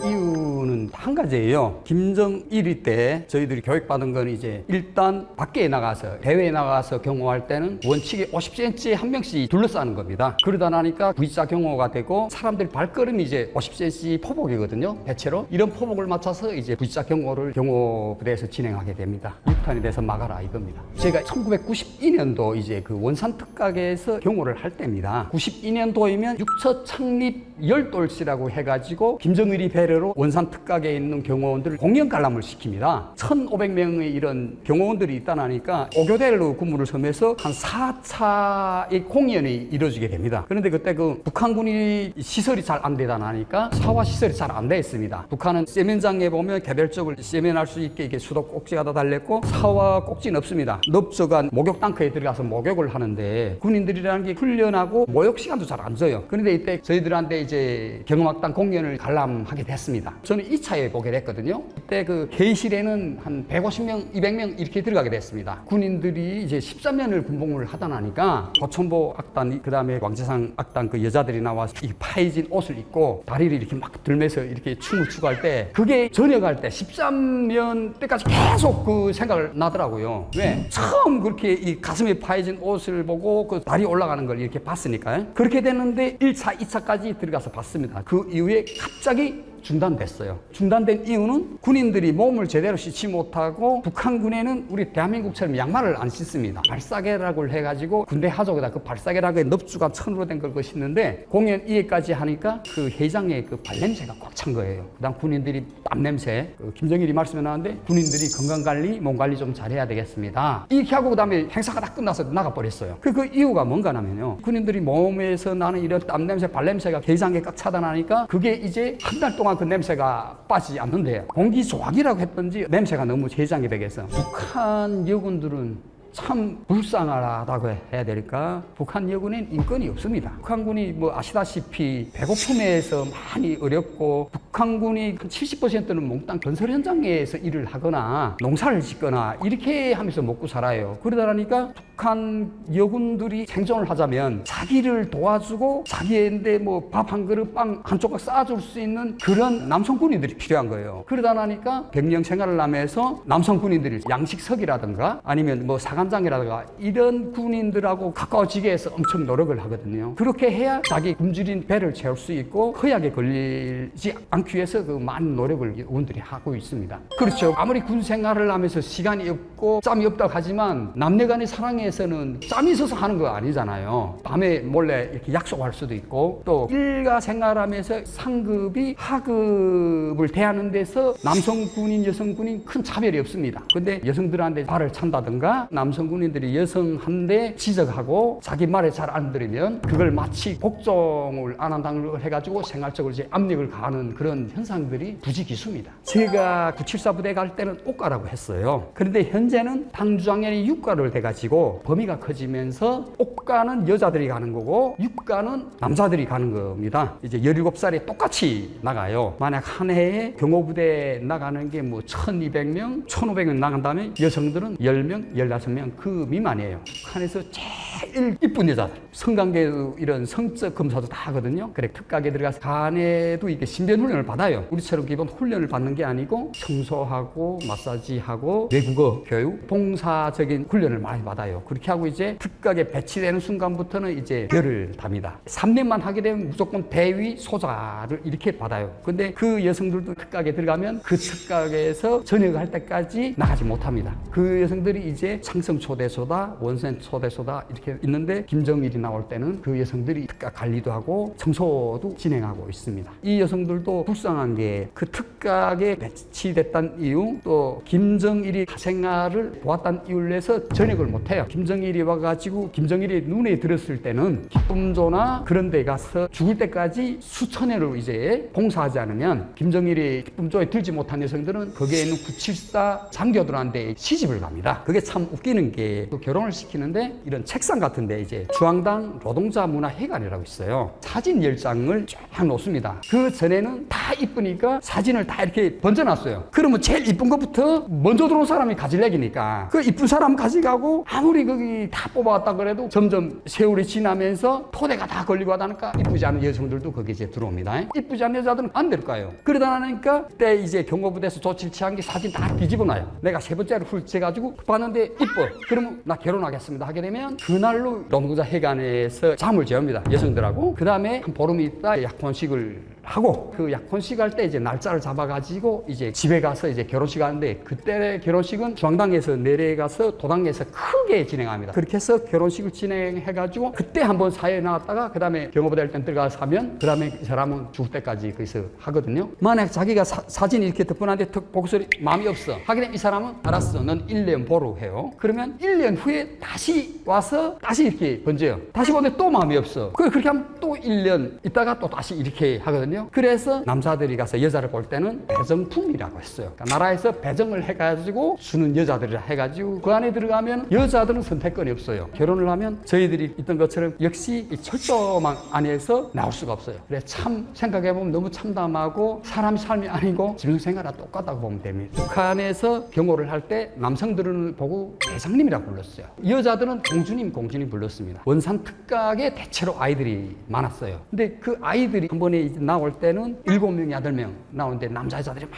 이유는 한 가지예요. 김정일이 때 저희들이 교육받은 건 이제 일단 밖에 나가서 대회에 나가서 경호할 때는 원칙에 50cm 한 명씩 둘러싸는 겁니다. 그러다 나니까 V자 경호가 되고 사람들 발걸음이 이제 50cm 포복이거든요. 대체로 이런 포복을 맞춰서 이제 V자 경호를 경호부대에서 진행하게 됩니다. 육탄이 돼서 막아라 이겁니다. 제가 1992년도 이제 그 원산 특각에서 경호를 할 때입니다. 92년도이면 육처 창립 열돌시라고 해가지고 김정일이 배려로 원산 특각에 있는 경호원들을 공연 관람을 시킵니다. 1,500명의 이런 경호원들이 있다나니까 5교대로 근무를 섬에서 한 4차의 공연이 이루어지게 됩니다. 그런데 그때 그 북한군이 시설이 잘 안 되다 나니까 사화 시설이 잘 안 돼 있습니다. 북한은 세면장에 보면 개별적으로 세면할 수 있게 이게 수도 꼭지가 다 달렸고 사화 꼭지는 없습니다. 넓적한 목욕 탱크에 들어가서 목욕을 하는데 군인들이라는 게 훈련하고 목욕 시간도 잘 안 줘요. 그런데 이때 저희들한테 이제 경음악단 공연을 관람하게 됐습니다. 저는 2차에 보게 됐거든요. 그때 그 회의실에는 한 150명, 200명 이렇게 들어가게 됐습니다. 군인들이 이제 13년을 군복무를 하다 나니까 고천보 악단, 그 다음에 왕재상 악단 그 여자들이 나와서 이 파해진 옷을 입고 다리를 이렇게 막 들면서 이렇게 춤을 추고 할 때 그게 저녁할 때 13년 때까지 계속 그 생각을 나더라고요. 왜? 처음 그렇게 이 가슴에 파해진 옷을 보고 그 다리 올라가는 걸 이렇게 봤으니까요. 그렇게 됐는데 1차, 2차까지 들어가서 봤습니다. 그 이후에 갑자기 중단됐어요. 중단된 이유는 군인들이 몸을 제대로 씻지 못하고 북한군에는 우리 대한민국처럼 양말을 안 씻습니다. 발사계라고 해가지고 군대 하족에다 그 발사계라고 넙주가 천으로 된 걸 씻는데 공연 이해까지 하니까 그 회장의 그 발냄새가 꽉 찬 거예요. 그 다음 군인들이 땀냄새, 김정일이 말씀해 놨는데 군인들이 건강관리, 몸관리 좀 잘해야 되겠습니다. 이렇게 하고 그 다음에 행사가 다 끝나서 나가버렸어요. 그 이유가 뭔가 하면요. 군인들이 몸에서 나는 이런 땀냄새, 발냄새가 회장에 꽉 차다 나니까 그게 이제 한 달 동안 그 냄새가 빠지지 않는데요. 공기 조각이라고 했던지 냄새가 너무 세장이 되겠어. 북한 여군들은 참 불쌍하다고 해야 될까? 북한 여군엔 인권이 없습니다. 북한군이 뭐 아시다시피 배고픔에서 많이 어렵고 북한군이 한 70%는 몽땅 건설 현장에서 일을 하거나 농사를 짓거나 이렇게 하면서 먹고 살아요. 그러다 보니까 북한 여군들이 생존을 하자면 자기를 도와주고 자기한테 뭐 밥 한 그릇 빵 한 조각 쌓아줄 수 있는 그런 남성 군인들이 필요한 거예요. 그러다 보니까 병영 생활을 하면서 남성 군인들이 양식석이라든가 아니면 뭐 사관장이라든가 이런 군인들하고 가까워지게 해서 엄청 노력을 하거든요. 그렇게 해야 자기 굶주린 배를 채울 수 있고 허약에 걸리지 않기 위해서 그 많은 노력을 의원들이 하고 있습니다. 그렇죠. 아무리 군 생활을 하면서 시간이 없고 짬이 없다고 하지만 남녀간의 사랑에서는 짬이 있어서 하는 거 아니잖아요. 밤에 몰래 이렇게 약속할 수도 있고 또 일가 생활하면서 상급이 하급을 대하는 데서 남성 군인, 여성 군인 큰 차별이 없습니다. 근데 여성들한테 발을 찬다든가 남성 군인들이 여성한테 지적하고 자기 말에 잘 안 들으면 그걸 마치 복종을 안 한다는 걸 해가지고 생활적으로 이제 압력을 가하는 그런 현상들이 부지기수입니다. 제가 974 부대 갈 때는 옥가라고 했어요. 그런데 현재는 당주장년이 육가를 돼가지고 범위가 커지면서 옥가는 여자들이 가는 거고 육가는 남자들이 가는 겁니다. 이제 17살에 똑같이 나가요. 만약 한 해에 경호부대 나가는 게 뭐 1200명, 1500명 나간다면 여성들은 10명, 15명 그 미만이에요. 북한에서 제일 이쁜 여자들. 성관계도 이런 성적 검사도 다 하거든요. 그래 특각에 들어가서 간에도 이게 신변 훈련을 받아요. 우리처럼 기본 훈련을 받는 게 아니고 청소하고 마사지하고 외국어 교육, 봉사적인 훈련을 많이 받아요. 그렇게 하고 이제 특각에 배치되는 순간부터는 이제 별을 답니다. 3년만 하게 되면 무조건 대위 소자를 이렇게 받아요. 근데 그 여성들도 특각에 들어가면 그 특각에서 전역할 때까지 나가지 못합니다. 그 여성들이 이제 창성 초대소다, 원센 초대소다 이렇게 있는데 김정일이 나올 때는 그 여성들이 특각 관리도 하고 청소도 진행하고 있습니다. 이 여성들도 불쌍한 게 그 특각에 배치됐다는 이유 또 김정일이 생활을 보았다는 이유를 해서 전역을 못해요. 김정일이 와가지고 김정일이 눈에 들었을 때는 기쁨조나 그런 데 가서 죽을 때까지 수천 년을 이제 봉사하지 않으면 김정일이 기쁨조에 들지 못한 여성들은 거기에 있는 974 장교들한테 시집을 갑니다. 그게 참 웃기는 게 또 결혼을 시키는데 이런 책상 같은데 이제 중앙당 노동자 문화회관이라고 있어요. 사진 10장을 쫙 놓습니다. 그 전에는 다 이쁘니까 사진을 다 이렇게 번져놨어요. 그러면 제일 이쁜 것부터 먼저 들어온 사람이 가질래기니까 그 이쁜 사람 가져가고 아무리 거기 다 뽑아왔다 그래도 점점 세월이 지나면서 토대가 다 걸리고 하다니까 이쁘지 않은 여성들도 거기 이제 들어옵니다. 이쁘지 않은 여자들은 안 될까요? 그러다 보니까 그때 이제 경호부대에서 조치를 취한 게 사진 다 뒤집어놔요. 내가 세 번째로 훑어가지고 봤는데 이뻐. 그러면 나 결혼하겠습니다 하게 되면 그날로 노동자 회관에서 잠을 재웁니다. 여성들하고. 그 다음에 한 보름 있다 약혼식을 하고 그 약혼식 할 때 이제 날짜를 잡아가지고 이제 집에 가서 이제 결혼식 하는데 그때 결혼식은 중앙당에서 내려가서 도당에서 크게 진행합니다. 그렇게 해서 결혼식을 진행해가지고 그때 한번 사회에 나왔다가 그 다음에 경호부대 때 들어가서 하면 그 다음에 이 사람은 죽을 때까지 거기서 하거든요. 만약 자기가 사진 이렇게 덕분한테 턱 보고 소리 마음이 없어 하게 되면 이 사람은 알았어 넌 1년 보러 해요. 그러면 1년 후에 다시 와서 다시 이렇게 번져요. 다시 보는데 또 마음이 없어. 그렇게 하면 또 1년 있다가 또 다시 이렇게 하거든요. 그래서 남자들이 가서 여자를 볼 때는 배정품이라고 했어요. 그러니까 나라에서 배정을 해가지고 주는 여자들을 해가지고 그 안에 들어가면 여자들은 선택권이 없어요. 결혼을 하면 저희들이 있던 것처럼 역시 이 철조망 안에서 나올 수가 없어요. 그래 참 생각해보면 너무 참담하고 사람 삶이 아니고 짐승생활과 똑같다고 보면 됩니다. 북한에서 경호를 할 때 남성들은 보고 대장님이라고 불렀어요. 여자들은 공주님 불렀습니다. 원산 특각에 대체로 아이들이 많았어요. 근데 그 아이들이 한 번에 나올 때는 7명, 8명 나오는데 남자 여자들이 막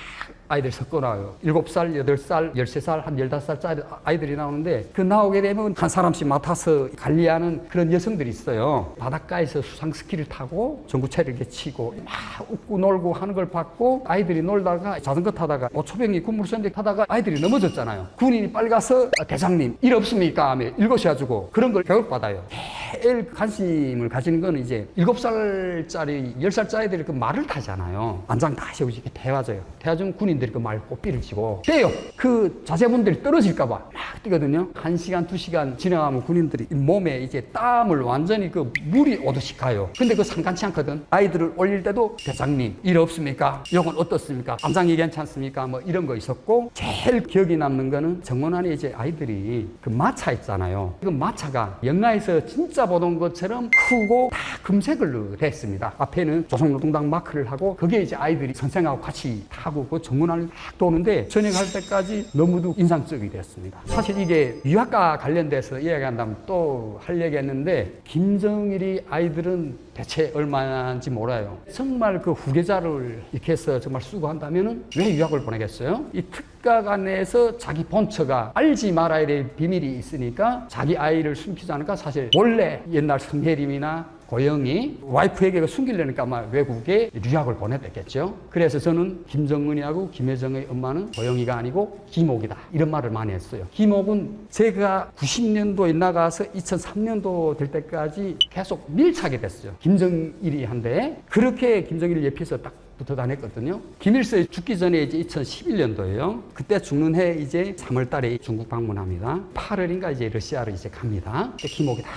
아이들 섞어 나와요. 7살, 8살, 13살, 한 15살짜리 아이들이 나오는데 그 나오게 되면 한 사람씩 맡아서 관리하는 그런 여성들이 있어요. 바닷가에서 수상 스키를 타고 전구체를 이렇게 치고 막 웃고 놀고 하는 걸 봤고 아이들이 놀다가 자전거 타다가 초병이 군무선대 타다가 아이들이 넘어졌잖아요. 군인이 빨리 가서 대장님 일 없습니까? 하며 일거셔가지고 그런 걸 교육받아요. 제일 관심을 가지는 건 이제 7살짜리, 10살짜리 아이들이 그 말을 타잖아요. 안장 다 세우고 이렇게 태워져요. 태워주면 군인들이 그 말 꽃비를 치고 떼요. 그 자제분들이 떨어질까봐 막 뛰거든요. 1시간, 2시간 지나가면 군인들이 몸에 이제 땀을 완전히 그 물이 오듯이 가요. 근데 그 상관치 않거든. 아이들을 올릴 때도 대장님 일 없습니까? 요건 어떻습니까? 안장이 괜찮습니까? 뭐 이런 거 있었고, 제일 기억에 남는 거는 정원안에 이제 아이들이 그 마차 있잖아요. 그 마차가 영화에서 진짜 보던 것처럼 크고 다 금색으로 됐습니다. 앞에는 조선노동당 마크를 하고 거기에 이제 아이들이 선생하고 같이 타고 그 정문안을 막 도는데 전역할 때까지 너무도 인상적이 됐습니다. 사실 이게 유학과 관련돼서 이야기한다면 또 할 얘기했는데, 김정일이 아이들은 대체 얼마인지 몰라요. 정말 그 후계자를 이렇게 해서 정말 수고한다면은 왜 유학을 보내겠어요? 이 특각 안에서 자기 본처가 알지 말아야 될 비밀이 있으니까 자기 아이를 숨기지 않을까? 사실 원래 옛날 성혜림이나 고영이 와이프에게 숨기려니까 아마 외국에 유학을 보냈겠죠. 그래서 저는 김정은이하고 김여정의 엄마는 고영이가 아니고 김옥이다, 이런 말을 많이 했어요. 김옥은 제가 90년도에 나가서 2003년도 될 때까지 계속 밀착이 됐어요. 김정일이 한데 그렇게 김정일 옆에서 딱 붙어 다녔거든요. 김일성이 죽기 전에 이제 2011년도예요. 그때 죽는 해 이제 3월 달에 중국 방문합니다. 8월인가 이제 러시아로 이제 갑니다. 김옥이 다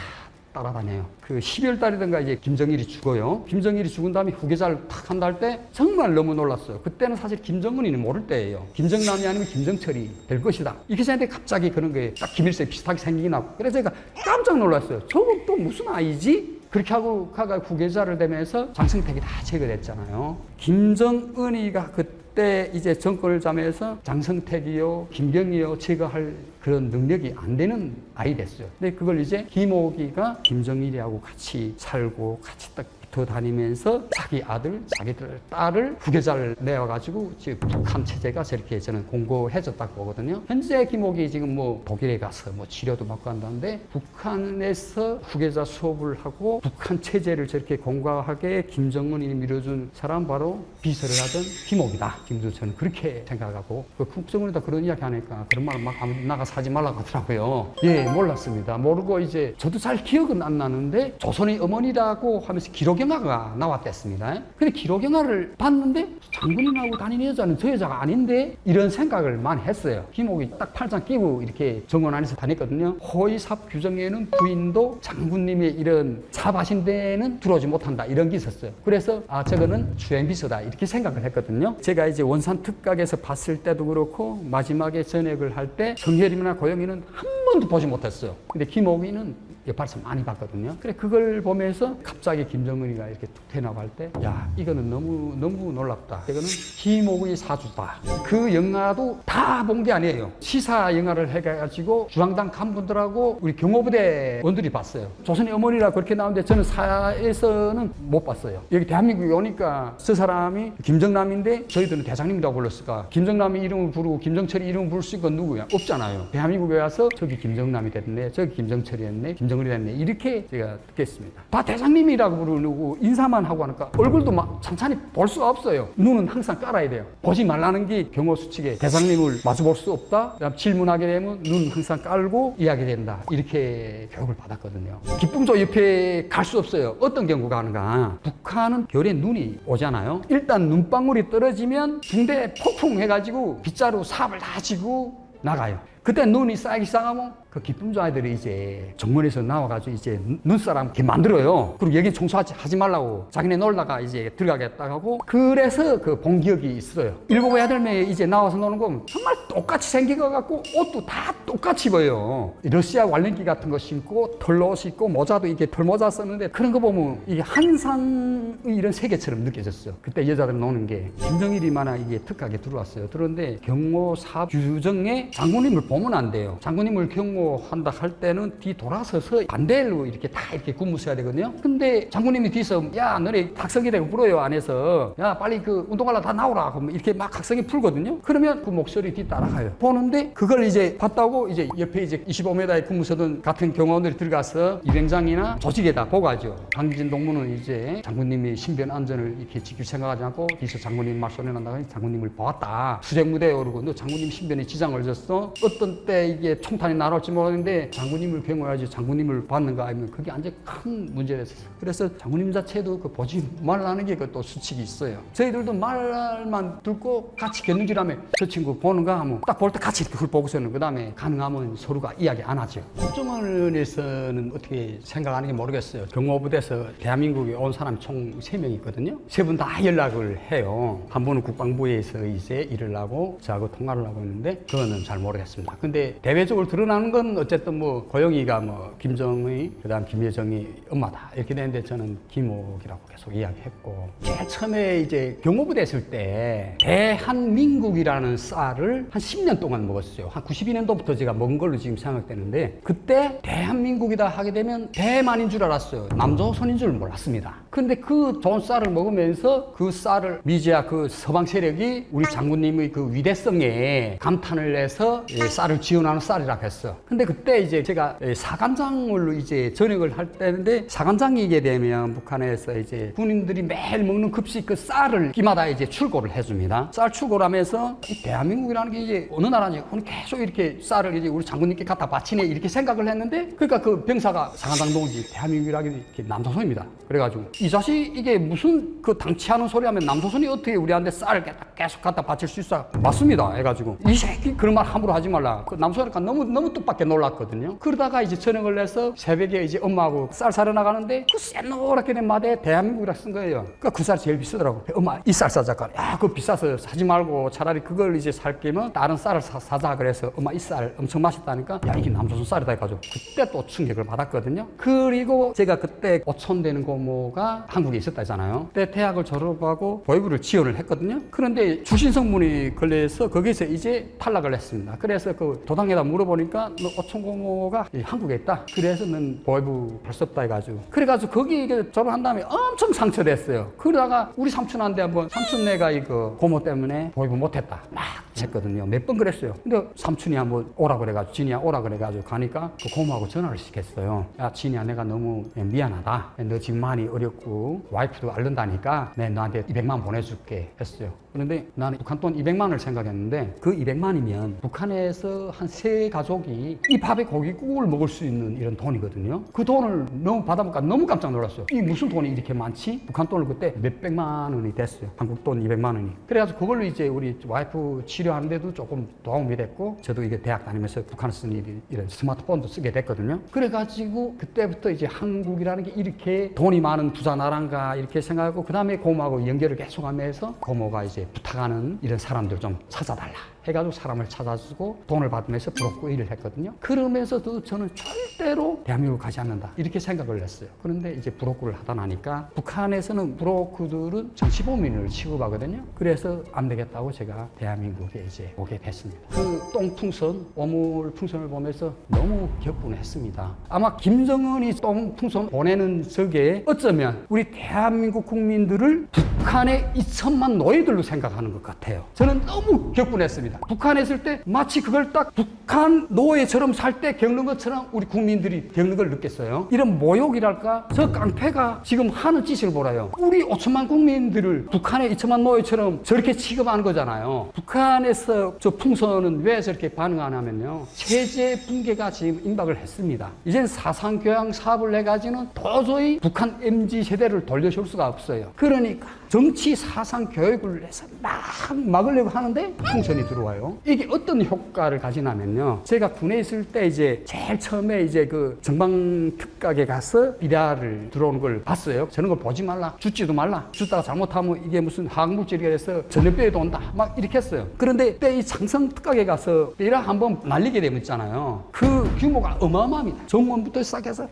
따라다녀요. 그 12월 달이든가 이제 김정일이 죽어요. 김정일이 죽은 다음에 후계자를 탁 한다 할 때 정말 너무 놀랐어요. 그때는 사실 김정은이는 모를 때예요. 김정남이 아니면 김정철이 될 것이다. 이렇게 생각했는데 갑자기 그런 거에 딱 김일성이 비슷하게 생기긴 하고. 그래서 제가 깜짝 놀랐어요. 저건 또 무슨 아이지? 그렇게 하고 가가 후계자를 되면서 장성택이 다 제거됐잖아요. 김정은이가 그때 이제 정권을 잡으면서 장성택이요, 김경이요 제거할 그런 능력이 안 되는 아이 됐어요. 근데 그걸 이제 김옥이가 김정일이하고 같이 살고 같이 딱 붙어 다니면서 자기 아들, 자기 딸을 후계자를 내어가지고 지금 북한 체제가 저렇게 저는 공고해졌다고 보거든요. 현재 김옥이 지금 뭐 독일에 가서 뭐 치료도 받고 한다는데, 북한에서 후계자 수업을 하고 북한 체제를 저렇게 공고하게 김정은이 밀어준 사람 바로 비서를 하던 김옥이다. 지금도 저는 그렇게 생각하고, 그 국정원에다 그런 이야기 하니까 그런 말 막 나가서 하지 말라고 하더라고요. 예, 몰랐습니다. 모르고 이제 저도 잘 기억은 안 나는데 조선의 어머니라고 하면서 기록영화가 나왔댔습니다. 근데 기록영화를 봤는데 장군님하고 다니는 여자는 저 여자가 아닌데, 이런 생각을 많이 했어요. 김옥이 딱 팔짱 끼고 이렇게 정원 안에서 다녔거든요. 호위삽 규정에는 부인도 장군님의 이런 삽하신 데는 들어오지 못한다, 이런 게 있었어요. 그래서 저거는 주행비서다, 이렇게 생각을 했거든요. 제가 이제 원산 특각에서 봤을 때도 그렇고 마지막에 전역을 할 때 성혜림이나 고영이는 한 번도 보지 못했어요. 근데 김옥이는 옆에서 많이 봤거든요. 그래, 그걸 보면서 갑자기 김정은이가 이렇게 툭 튀어나갈 때, 야, 이거는 너무 놀랍다. 이거는 김옥의 사주다. 그 영화도 다 본 게 아니에요. 시사 영화를 해가지고 중앙당 간부들하고 우리 경호부대 원들이 봤어요. 조선의 어머니라 그렇게 나오는데 저는 사에서는 못 봤어요. 여기 대한민국에 오니까 저 사람이 김정남인데 저희들은 대장님이라고 불렀을까? 김정남이 이름을 부르고 김정철이 이름을 부를 수 있는 건 누구야? 없잖아요. 대한민국에 와서 저기 김정남이 됐네, 저기 김정철이었네, 김정은이 됐네, 이렇게 제가 듣겠습니다. 다 대장님이라고 부르고 인사만 하고 하니까 얼굴도 막 찬찬히 볼 수가 없어요. 눈은 항상 깔아야 돼요. 보지 말라는 게 경호 수칙에, 대장님을 마주볼 수 없다. 그다음 질문하게 되면 눈 항상 깔고 이야기된다. 이렇게 교육을 받았거든요. 기쁨조 옆에 갈 수 없어요. 어떤 경우가 하는가? 북한은 겨울에 눈이 오잖아요. 일단 눈방울이 떨어지면 붕대 폭풍 해가지고 빗자루 삽을 다 쥐고 나가요. 그때 눈이 쌓이기 시작하면 그 기쁨조 아이들이 이제 정문에서 나와가지고 이제 눈사람 이렇게 만들어요. 그리고 여기 청소하지 말라고 자기네 놀다가 이제 들어가겠다 하고, 그래서 그 본 기억이 있어요. 일곱 애들매 이제 나와서 노는 거 정말 똑같이 생겨갖고 옷도 다 똑같이 보여요. 러시아 왈랭기 같은 거 신고 털옷 입고 모자도 이게 털모자 썼는데, 그런 거 보면 이게 한상의 이런 세계처럼 느껴졌어요. 그때 여자들 노는 게. 김정일이마나 이게 특하게 들어왔어요. 들어왔는데 경호사 규정에 장군님을 보면 안 돼요. 장군님을 경호한다 할 때는 뒤 돌아서서 반대로 이렇게 다 이렇게 군무서야 되거든요. 근데 장군님이 뒤에서, 야, 너네 각성이 되고 불어요 안에서, 야, 빨리 그 운동하려 다 나오라, 그러면 이렇게 막 각성이 풀거든요. 그러면 그 목소리 뒤 따라가요. 보는데 그걸 이제 봤다고 이제 옆에 이제 25m의 군무서든 같은 경호원들이 들어가서 일행장이나 조직에다 보고하죠. 강진 동무는 이제 장군님이 신변 안전을 이렇게 지킬 생각하지 않고 뒤에서 장군님 말 소리 난다고 장군님을 보았다. 수색무대에 오르고, 너 장군님 신변에 지장을 줬어. 어떤 어떤 때 이게 총탄이 날아올지 모르는데 장군님을 경호해야지 장군님을 받는가 하면 그게 완전 큰 문제가 됐어요. 그래서 장군님 자체도 그 보지 말라는 게 또 수칙이 있어요. 저희들도 말만 듣고 같이 곁눈질하면 저 친구 보는가 하면 딱 볼 때 같이 이렇게 훑보고서는 그 다음에 가능하면 서로가 이야기 안 하죠. 국정원에서는 어떻게 생각하는 게 모르겠어요. 경호부대에서 대한민국에 온 사람이 총 3명 있거든요. 3분 다 연락을 해요. 한 분은 국방부에서 이제 일을 하고 저하고 통화를 하고 있는데 그거는 잘 모르겠습니다. 근데 대외적으로 드러나는 건 어쨌든 뭐 고영이가 뭐 김정의 그다음 김여정이 엄마다 이렇게 되는데 저는 김옥이라고 계속 이야기했고 제일 처음에 이제 경호부대 있을 때 대한민국이라는 쌀을 한 10년 동안 먹었어요. 한 92년도부터 제가 먹은 걸로 지금 생각되는데 그때 대한민국이다 하게 되면 대만인 줄 알았어요. 남조선인 줄 몰랐습니다. 근데 그 좋은 쌀을 먹으면서 그 쌀을 미지아 그 서방 세력이 우리 장군님의 그 위대성에 감탄을 해서 쌀을 지원하는 쌀이라고 했어. 근데 그때 이제 제가 사관장으로 이제 전역을 할 때인데 사관장이게 되면 북한에서 이제 군인들이 매일 먹는 급식 그 쌀을 끼마다 이제 출고를 해줍니다. 쌀 출고를 하면서 이 대한민국이라는 게 이제 어느 나라인지 계속 이렇게 쌀을 이제 우리 장군님께 갖다 바치네 이렇게 생각을 했는데 그러니까 그 병사가 사관장 동지 대한민국이라는 게 이렇게 남조선입니다. 그래가지고 이 자식 이게 무슨 그 당치하는 소리 하면 남조선이 어떻게 우리한테 쌀을 계속 갖다 바칠 수 있어? 맞습니다. 해가지고 이 새끼 그런 말 함부로 하지 말라. 그 남조선이니까 너무 뜻밖에 놀랐거든요. 그러다가 이제 저녁을 내서 새벽에 이제 엄마하고 쌀 사러 나가는데 그 새노랗게 된 마대에 대한민국이라 쓴 거예요. 그러니까 그 쌀이 제일 비싸더라고. 엄마 이 쌀 사자. 야 그거 비싸서 사지 말고 차라리 그걸 이제 살 거면 다른 쌀을 사자. 그래서 엄마 이 쌀 엄청 맛있다니까 야 이게 남조선 쌀이다 해가지고 그때 또 충격을 받았거든요. 그리고 제가 그때 오촌되는 고모가 한국에 있었다 했잖아요. 그때 대학을 졸업하고 보위부를 지원을 했거든요. 그런데 주신성문이 걸려서 거기서 이제 탈락을 했습니다. 그래서 그 도당에다 물어보니까 너 오촌 고모가 한국에 있다. 그래서 넌 보위부 할 수 없다 해가지고 그래가지고 거기 졸업한 다음에 엄청 상처됐어요. 그러다가 우리 삼촌한테 한번 삼촌네가 이거 고모 때문에 보위부 못했다 막 했거든요. 몇 번 그랬어요. 근데 삼촌이 한번 오라 그래가지고 진이야 오라 그래가지고 가니까 그 고모하고 전화를 시켰어요. 야 진이야 내가 너무 미안하다. 너 지금 많이 어렵고 와이프도 앓는다니까 내가 너한테 200만 보내줄게 했어요. 그런데 나는 북한 돈 200만 원을 생각했는데 그 200만이면 북한에서 한 3가족이 이 밥에 고기국을 먹을 수 있는 이런 돈이거든요. 그 돈을 너무 받아보니까 너무 깜짝 놀랐어요. 이 무슨 돈이 이렇게 많지? 북한 돈을 그때 몇백만 원이 됐어요. 한국 돈 200만 원이. 그래가지고 그걸로 이제 우리 와이프 치료하는데도 조금 도움이 됐고 저도 이게 대학 다니면서 북한에 쓰는 이런 스마트폰도 쓰게 됐거든요. 그래가지고 그때부터 이제 한국이라는 게 이렇게 돈이 많은 부자 나라인가 이렇게 생각하고 그 다음에 고모하고 연결을 계속하면서 고모가 이제 부탁하는 이런 사람들 좀 찾아달라 해가지고 사람을 찾아주고 돈을 받으면서 브로커 일을 했거든요. 그러면서도 저는 절대로 대한민국을 가지 않는다 이렇게 생각을 했어요. 그런데 이제 브로커를 하다 나니까 북한에서는 브로커들은 정치범인을 취급하거든요. 그래서 안 되겠다고 제가 대한민국에 이제 오게 됐습니다. 그 똥풍선, 오물풍선을 보면서 너무 격분했습니다. 아마 김정은이 똥풍선 보내는 적에 어쩌면 우리 대한민국 국민들을 북한의 2천만 노예들로 생각하는 것 같아요. 저는 너무 격분했습니다. 북한에 있을 때 마치 그걸 딱 북한 노예처럼 살 때 겪는 것처럼 우리 국민들이 겪는 걸 느꼈어요. 이런 모욕이랄까? 저 깡패가 지금 하는 짓을 보라요. 우리 5천만 국민들을 북한의 2천만 노예처럼 저렇게 취급하는 거잖아요. 북한에서 저 풍선은 왜 저렇게 반응하냐면요. 체제 붕괴가 지금 임박을 했습니다. 이젠 사상교양 사업을 해가지고는 도저히 북한 MZ 세대를 돌려줄 수가 없어요. 그러니까 정치 사상 교육을 해서 막 막으려고 하는데 풍선이 들어와요. 이게 어떤 효과를 가지냐면요. 제가 군에 있을 때 이제 제일 처음에 이제 그 정방특각에 가서 비라를 들어오는 걸 봤어요. 저런 걸 보지 말라. 죽지도 말라. 죽다가 잘못하면 이게 무슨 화학물질이 돼서 전염병이 온다. 막 이렇게 했어요. 그런데 그때 이 장성특각에 가서 비라 한번 날리게 되면 있잖아요. 그 규모가 어마어마합니다. 정원부터 시작해서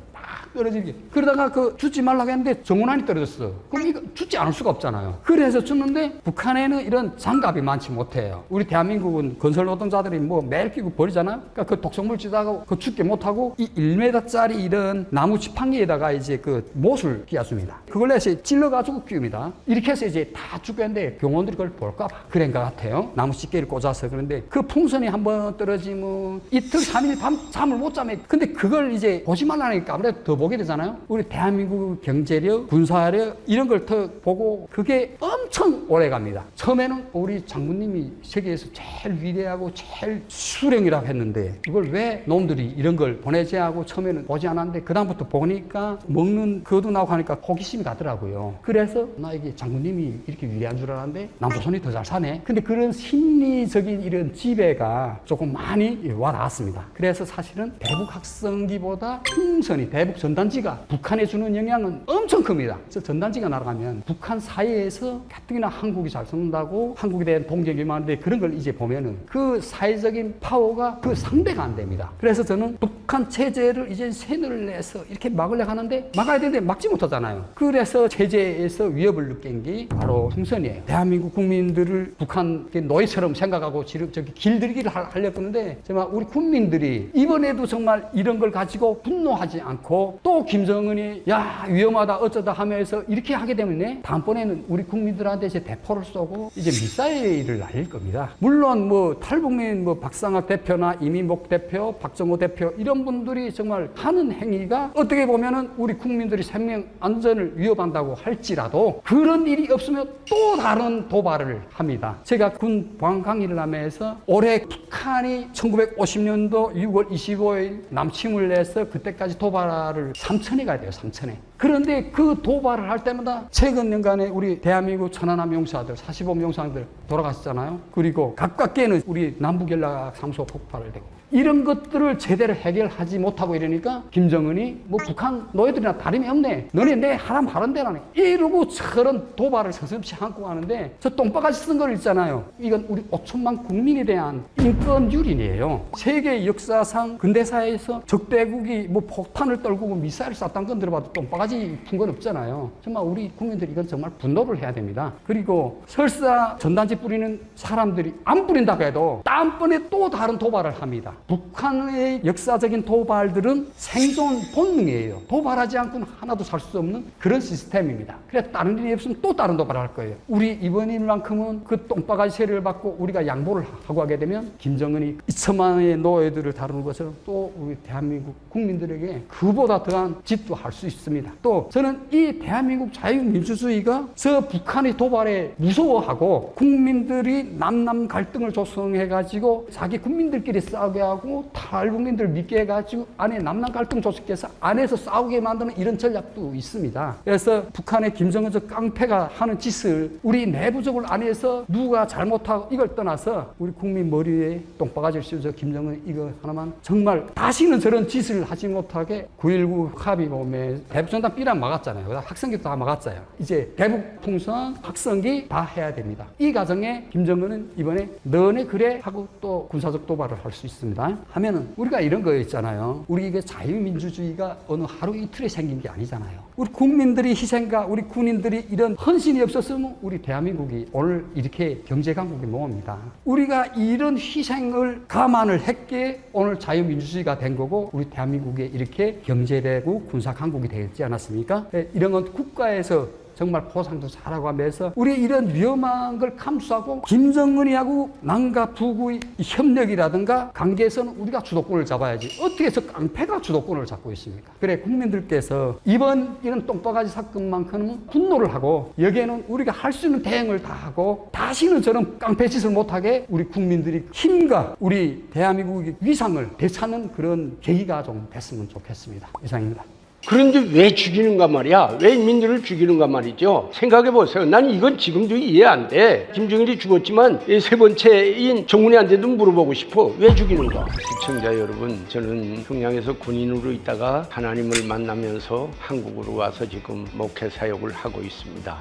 떨어지게. 그러다가 그 죽지 말라고 했는데 정원안이 떨어졌어. 그럼 이거 죽지 않을 수가 없잖아요. 그래서 죽는데 북한에는 이런 장갑이 많지 못해요. 우리 대한민국은 건설 노동자들이 뭐 매일 끼고 버리잖아요. 그러니까 그 독성물 찌다가 그 죽게 못하고 이 1m짜리 이런 나무 지팡이에다가 이제 그 못을 끼워줍니다. 그걸 해서 찔러가지고 끼웁니다. 이렇게 해서 이제 다 죽겠는데 병원들이 그걸 볼까봐 그런 것 같아요. 나무 집게를 꽂아서. 그런데 그 풍선이 한번 떨어지면 이틀 3일 밤 잠을 못 자면 근데 그걸 이제 보지 말라니까 아무래도 앞에 더 보게 되잖아요. 우리 대한민국 경제력, 군사력 이런 걸 더 보고 그게 엄청 오래 갑니다. 처음에는 우리 장군님이 세계에서 제일 위대하고 제일 수령이라고 했는데 이걸 왜 놈들이 이런 걸 보내지 하고 처음에는 보지 않았는데 그다음부터 보니까 먹는 그것도 나오고 하니까 호기심이 가더라고요. 그래서 나 이게 장군님이 이렇게 위대한 줄 알았는데 남조선이 더 잘 사네. 근데 그런 심리적인 이런 지배가 조금 많이 와 닿았습니다. 그래서 사실은 대북 학성기보다 풍선이 대북 전단지가 북한에 주는 영향은 엄청 큽니다. 저 전단지가 날아가면 북한 사이에서 가뜩이나 한국이 잘 쏜다고 한국에 대한 동경이 많은데 그런 걸 이제 보면은 그 사회적인 파워가 그 상대가 안 됩니다. 그래서 저는 북한 체제를 이제 세뇌를 내서 이렇게 막으려고 하는데 막아야 되는데 막지 못하잖아요. 그래서 체제에서 위협을 느낀 게 바로 풍선이에요. 대한민국 국민들을 북한 노예처럼 생각하고 저기 길들이기를 하려고 하는데 정말 우리 국민들이 이번에도 정말 이런 걸 가지고 분노하지 않고 또 김정은이 야 위험하다 어쩌다 하면서 이렇게 하게 되면 다음번에는 우리 국민들한테 이제 대포를 쏘고 이제 미사일을 날릴 겁니다. 물론 뭐 탈북민 뭐 박상학 대표나 이민복 대표, 박정호 대표 이런 분들이 정말 하는 행위가 어떻게 보면은 우리 국민들이 생명 안전을 위협한다고 할지라도 그런 일이 없으면 또 다른 도발을 합니다. 제가 군 보안 강의를 하면서 올해 북한이 1950년도 6월 25일 남침을 내서 그때까지 도발을 3천에 가야 돼요. 3천에. 그런데 그 도발을 할 때마다 최근 년간에 우리 대한민국 천안함 용사들 45명 용사들 돌아가셨잖아요. 그리고 가깝게는 우리 남북연락사무소 폭발을 되고 이런 것들을 제대로 해결하지 못하고 이러니까 김정은이 뭐 북한 노예들이나 다름이 없네. 너네 내 하람 하는 대라네. 이러고 저런 도발을 서슴지 않고 가는데 저 똥바가지 쓴 걸 있잖아요. 이건 우리 5천만 국민에 대한 인권 유린이에요. 세계 역사상 근대사에서 적대국이 뭐 폭탄을 떨구고 미사일을 쐈다는 건 들어봐도 똥바가지 푼 건 없잖아요. 정말 우리 국민들이 이건 정말 분노를 해야 됩니다. 그리고 설사 전단지 뿌리는 사람들이 안 뿌린다고 해도 다음번에 또 다른 도발을 합니다. 북한의 역사적인 도발들은 생존 본능이에요. 도발하지 않고는 하나도 살 수 없는 그런 시스템입니다. 그래서 다른 일이 없으면 또 다른 도발을 할 거예요. 우리 이번 일만큼은 그 똥바가지 세례를 받고 우리가 양보를 하고 하게 되면 김정은이 2천만의 노예들을 다루는 것처럼 또 우리 대한민국 국민들에게 그보다 더한 짓도 할 수 있습니다. 또 저는 이 대한민국 자유민주주의가 저 북한의 도발에 무서워하고 국민들이 남남 갈등을 조성해가지고 자기 국민들끼리 싸우게 하고 탈북민들 믿게 해가지고 안에 남남 갈등 조직해서 안에서 싸우게 만드는 이런 전략도 있습니다. 그래서 북한의 김정은 저 깡패가 하는 짓을 우리 내부적으로 안에서 누가 잘못하고 이걸 떠나서 우리 국민 머리에 똥바가지를 씌워서 김정은 이거 하나만 정말 다시는 저런 짓을 하지 못하게 9.19 합의범에 대북전단 B랑 막았잖아요. 학성기도 다 막았어요. 이제 대북풍선 학성기 다 해야 됩니다. 이 과정에 김정은은 이번에 너네 그래 하고 또 군사적 도발을 할 수 있습니다. 하면은 우리가 이런 거 있잖아요. 우리 이게 자유민주주의가 어느 하루 이틀에 생긴 게 아니잖아요. 우리 국민들이 희생과 우리 군인들이 이런 헌신이 없었으면 우리 대한민국이 오늘 이렇게 경제강국이 뭐입니다. 우리가 이런 희생을 감안을 했기에 오늘 자유민주주의가 된 거고 우리 대한민국에 이렇게 경제대국 군사강국이 되지 않았습니까? 이런 건 국가에서 정말 포상도 잘하고 하면서 우리 이런 위험한 걸 감수하고 김정은이하고 남과 북의 협력이라든가 관계에서는 우리가 주도권을 잡아야지 어떻게 해서 깡패가 주도권을 잡고 있습니까? 그래 국민들께서 이번 이런 똥바가지 사건만큼은 분노를 하고 여기에는 우리가 할 수 있는 대응을 다 하고 다시는 저런 깡패 짓을 못하게 우리 국민들이 힘과 우리 대한민국의 위상을 되찾는 그런 계기가 좀 됐으면 좋겠습니다. 이상입니다. 그런데 왜 죽이는가 말이야? 왜 민들을 죽이는가 말이죠? 생각해 보세요. 난 이건 지금도 이해 안 돼. 김정일이 죽었지만 세 번째인 정훈이한테도 물어보고 싶어. 왜 죽이는가? 시청자 여러분, 저는 평양에서 군인으로 있다가 하나님을 만나면서 한국으로 와서 지금 목회 사역을 하고 있습니다.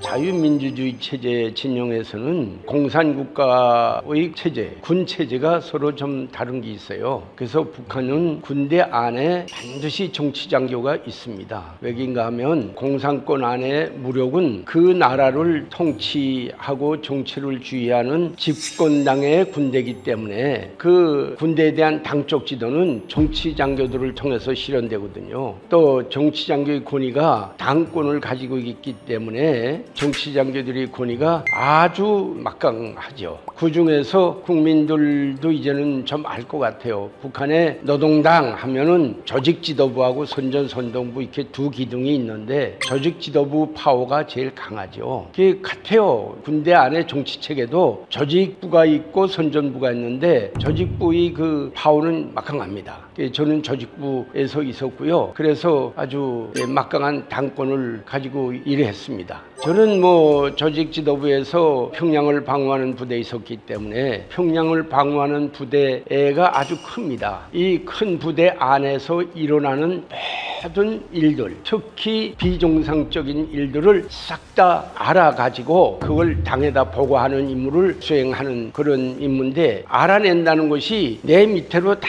자유민주주의 체제 진영에서는 공산국가의 체제, 군 체제가 서로 좀 다른 게 있어요. 그래서 북한은 군대 안에 반드시 정치장교가 있습니다. 왜인가 하면 공산권 안에 무력은 그 나라를 통치하고 정치를 주의하는 집권당의 군대이기 때문에 그 군대에 대한 당적 지도는 정치장교들을 통해서 실현되거든요. 또 정치장교의 권위가 당권을 가지고 있기 때문에 정치 장교들의 권위가 아주 막강하죠. 그 중에서 국민들도 이제는 좀 알 것 같아요. 북한의 노동당 하면은 조직 지도부하고 선전선동부 이렇게 두 기둥이 있는데 조직 지도부 파워가 제일 강하죠. 그게 같아요. 군대 안에 정치 체계도 조직부가 있고 선전부가 있는데 조직부의 그 파워는 막강합니다. 저는 조직부에서 있었고요. 그래서 아주 막강한 당권을 가지고 일했습니다. 저는 뭐 조직 지도부에서 평양을 방어하는 부대에 있었기 때문에 평양을 방어하는 부대가 아주 큽니다. 이 큰 부대 안에서 일어나는 모든 일들, 특히 비정상적인 일들을 싹 다 알아가지고 그걸 당에다 보고하는 임무를 수행하는 그런 임무인데, 알아낸다는 것이 내 밑으로 다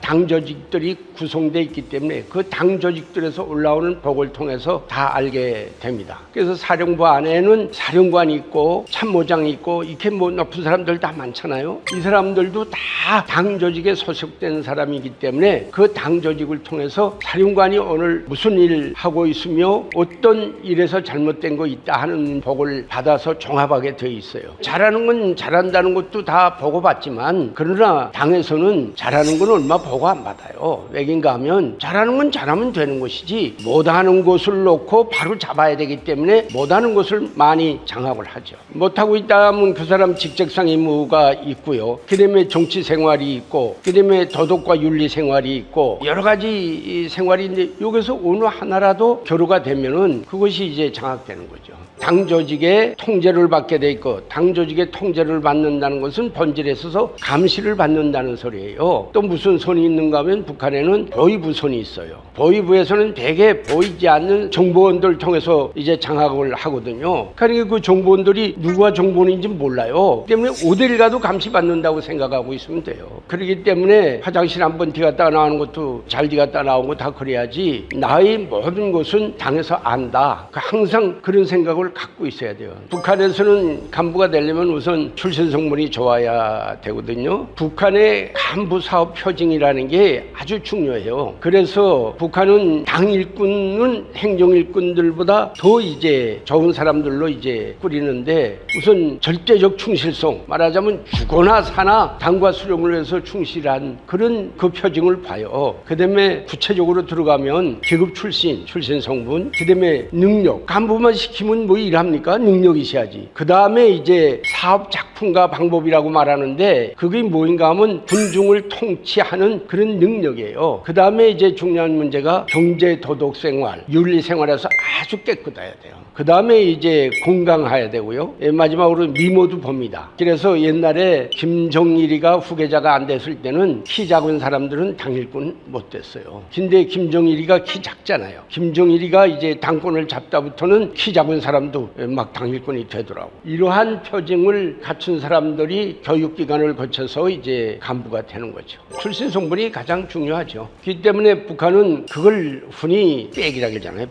당 조직들이 구성되어 있기 때문에 그 당 조직들에서 올라오는 보고를 통해서 다 알게 됩니다. 그래서 사령부 안에는 사령관이 있고 참모장이 있고 이렇게 뭐 높은 사람들 다 많잖아요. 이 사람들도 다 당 조직에 소속된 사람이기 때문에 그 당 조직을 통해서 사령관이 오늘 무슨 일을 하고 있으며 어떤 일에서 잘못된 거 있다 하는 보고를 받아서 종합하게 되어 있어요. 잘하는 건 잘한다는 것도 다 보고받지만, 그러나 당에서는 잘하는 건 얼마 보고 안 받아요. 왜긴가 하면 잘하는 건 잘하면 되는 것이지 못하는 것을 놓고 바로 잡아야 되기 때문에 못하는 것을 많이 장악을 하죠. 못하고 있다 하면 그 사람 직책상 임무가 있고요. 그 다음에 정치 생활이 있고, 그 다음에 도덕과 윤리 생활이 있고, 여러 가지 생활이 있는데 여기서 어느 하나라도 교류가 되면은 그것이 이제 장악되는 거죠. 당 조직의 통제를 받게 돼 있고, 당 조직의 통제를 받는다는 것은 본질에 있어서 감시를 받는다는 소리예요. 또 무슨 선이 있는가 하면 북한에는 보위부 선이 있어요. 보위부에서는 대개 보이지 않는 정보원들 통해서 이제 장악을 하거든요. 그러니까 그 정보원들이 누가 정보원인지 몰라요. 때문에 어딜 가도 감시받는다고 생각하고 있으면 돼요. 그렇기 때문에 화장실 한번 들어갔다 나오는 것도 잘 들어갔다 나온 거 다 그래야지, 나의 모든 것은 당에서 안다. 항상 그런 생각을 갖고 있어야 돼요. 북한에서는 간부가 되려면 우선 출신 성분이 좋아야 되거든요. 북한의 간부 사업 표징이라는 게 아주 중요해요. 그래서 북한은 당 일꾼은 행정 일꾼들보다 더 이제 좋은 사람들로 이제 꾸리는데, 우선 절대적 충실성, 말하자면 죽거나 사나 당과 수령을 해서 충실한 그런 그 표징을 봐요. 그 다음에 구체적으로 들어가면 계급 출신 성분, 그 다음에 능력, 간부만 시키면 뭐 일합니까? 능력이 있어야지. 그 다음에 이제 사업 작품과 방법이라고 말하는데, 그게 뭐인가 하면 군중을 통치하는 그런 능력이에요. 그 다음에 이제 중요한 문제가 경제 도덕 생활, 윤리 생활에서 아주 깨끗해야 돼요. 그 다음에 이제 건강해야 되고요. 마지막으로 미모도 봅니다. 그래서 옛날에 김정일이가 후계자가 안 됐을 때는 키 작은 사람들은 당일꾼 못 됐어요. 근데 김정일이가 키 작잖아요. 김정일이가 이제 당권을 잡다부터는 키 작은 사람도 막 당일꾼이 되더라고. 이러한 표징을 갖춘 사람들이 교육기관을 거쳐서 이제 간부가 되는 거죠. 출신 성분이 가장 중요하죠. 그렇기 때문에 북한은 그걸 흔히 백이라고 하잖아요.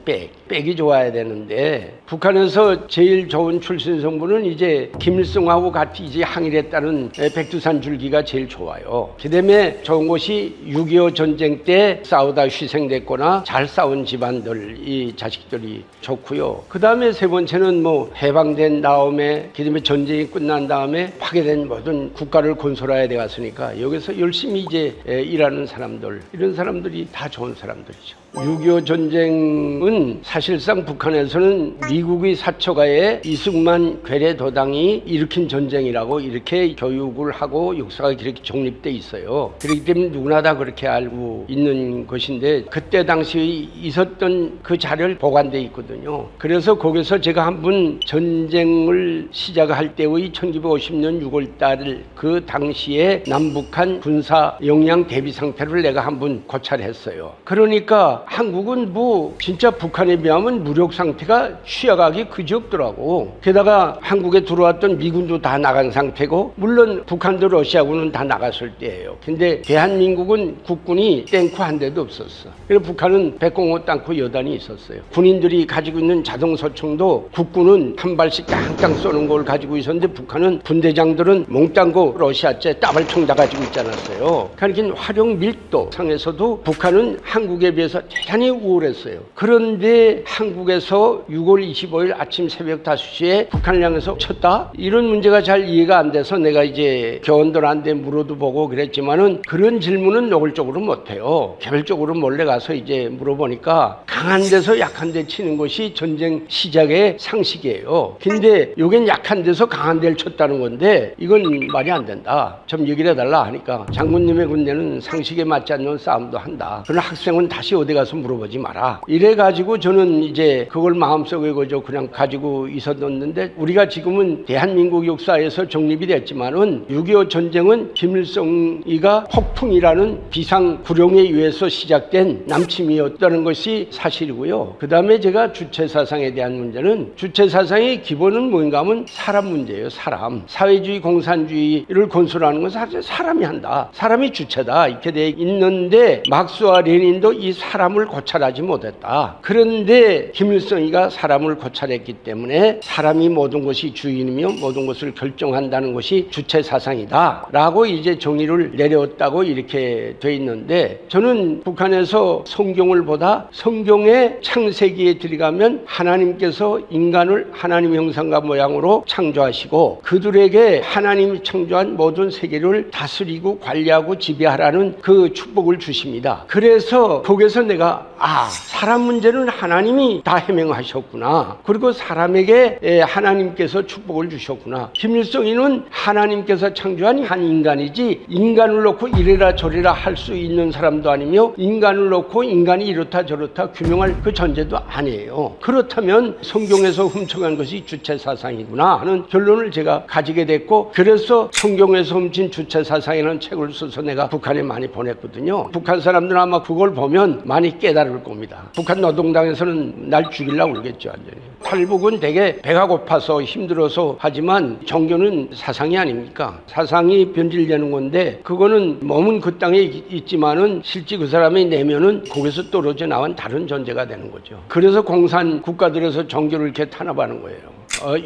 백이 좋아야 되는데, 북한에서 제일 좋은 출신 성분은 이제 김일성하고 같이 이제 항일했다는 백두산 줄기가 제일 좋아요. 그 다음에 좋은 것이 6.25 전쟁 때 싸우다 희생됐거나 잘 싸운 집안들, 이 자식들이 좋고요. 그 다음에 세 번째는 뭐 해방된 다음에, 그 다음에 전쟁이 끝난 다음에 파괴된 모든 국가를 건설해야 되었으니까 여기서 열심히 이제 일하는 사람들, 이런 사람들이 다 좋은 사람들이죠. 6.25 전쟁은 사실상 북한에서는 미국의 사초가에 이승만 괴뢰도당이 일으킨 전쟁이라고 이렇게 교육을 하고 역사가 이렇게 정립돼 있어요. 그렇기 때문에 누구나 다 그렇게 알고 있는 것인데, 그때 당시 있었던 그 자료를 보관돼 있거든요. 그래서 거기서 제가 한번 전쟁을 시작할 때의 1950년 6월달 그 당시에 남북한 군사 역량 대비 상태를 내가 한번 고찰했어요. 그러니까 한국은 뭐 진짜 북한에 비하면 무력 상태가 취약하기 그지없더라고. 게다가 한국에 들어왔던 미군도 다 나간 상태고, 물론 북한도 러시아군은 다 나갔을 때예요. 근데 대한민국은 국군이 탱크 한 대도 없었어. 그래서 북한은 105 탱크 여단이 있었어요. 군인들이 가지고 있는 자동소총도 국군은 한 발씩 땅땅 쏘는 걸 가지고 있었는데, 북한은 분대장들은 몽땅고 러시아제 따발총 다 가지고 있지 않았어요. 그러니까 활용 밀도 상에서도 북한은 한국에 비해서 대단히 우월했어요. 그런데 한국에서 6월 25일 아침 새벽 5시에 북한을 향해서 쳤다? 이런 문제가 잘 이해가 안 돼서 내가 이제 교원들한테 물어도 보고 그랬지만은 그런 질문은 노골적으로 못해요. 개별적으로 몰래 가서 이제 물어보니까 강한 데서 약한 데 치는 것이 전쟁 시작의 상식이에요. 근데 여긴 약한 데서 강한 데를 쳤다는 건데 이건 말이 안 된다. 좀 얘기를 해달라 하니까 장군님의 군대는 상식에 맞지 않는 싸움도 한다. 그러나 학생은 다시 어디 가서 물어보지 마라. 이래가지고 저는 이제 그걸 마음속에 그냥 가지고 있었는데 우리가 지금은 대한민국 역사에서 정립이 됐지만은 6.25 전쟁은 김일성이가 폭풍이라는 비상구령에 의해서 시작된 남침이었다는 것이 사실이고요. 그 다음에 제가 주체사상에 대한 문제는 주체사상의 기본은 뭔가 하면 사람 문제예요. 사람. 사회주의 공산주의를 건설하는 것은 사실 사람이 한다. 사람이 주체다. 이렇게 돼 있는데 막스와 레닌도 이 사람을 고찰하지 못했다. 그런데 김일성이가 사람을 고찰했기 때문에 사람이 모든 것이 주인이며 모든 것을 결정한다는 것이 주체사상이다 라고 이제 정의를 내렸다고 이렇게 돼 있는데 저는 북한에서 성경을 보다 성경의 창세기에 들어가면 하나님께서 인간을 하나님 형상과 모양으로 창조하시고 그들에게 하나님이 창조한 모든 세계를 다스리고 관리하고 지배하라는 그 축복을 주십니다. 그래서 거기서 내가 사람 문제는 하나님이 다 해명하셨구나. 그리고 사람에게 하나님께서 축복을 주셨구나. 김일성이는 하나님께서 창조한 한 인간이지 인간을 놓고 이래라 저래라 할 수 있는 사람도 아니며 인간을 놓고 인간이 이렇다 저렇다 규명할 그 존재도 아니에요. 그렇다면 성경에서 훔쳐간 것이 주체사상이구나 하는 결론을 제가 가지게 됐고 그래서 성경에서 훔친 주체사상이라는 책을 써서 내가 북한에 많이 보냈거든요. 북한 사람들은 아마 그걸 보면 많이 깨달을 겁니다. 북한 노동당에서는 날 죽이려고 그러겠죠. 완전히. 탈북은 되게 배가 고파서 힘들어서 하지만 종교는 사상이 아닙니까? 사상이 변질되는 건데 그거는 몸은 그 땅에 있지만은 실제 그 사람의 내면은 거기서 떨어져 나온 다른 존재가 되는 거죠. 그래서 공산 국가들에서 종교를 이렇게 탄압하는 거예요.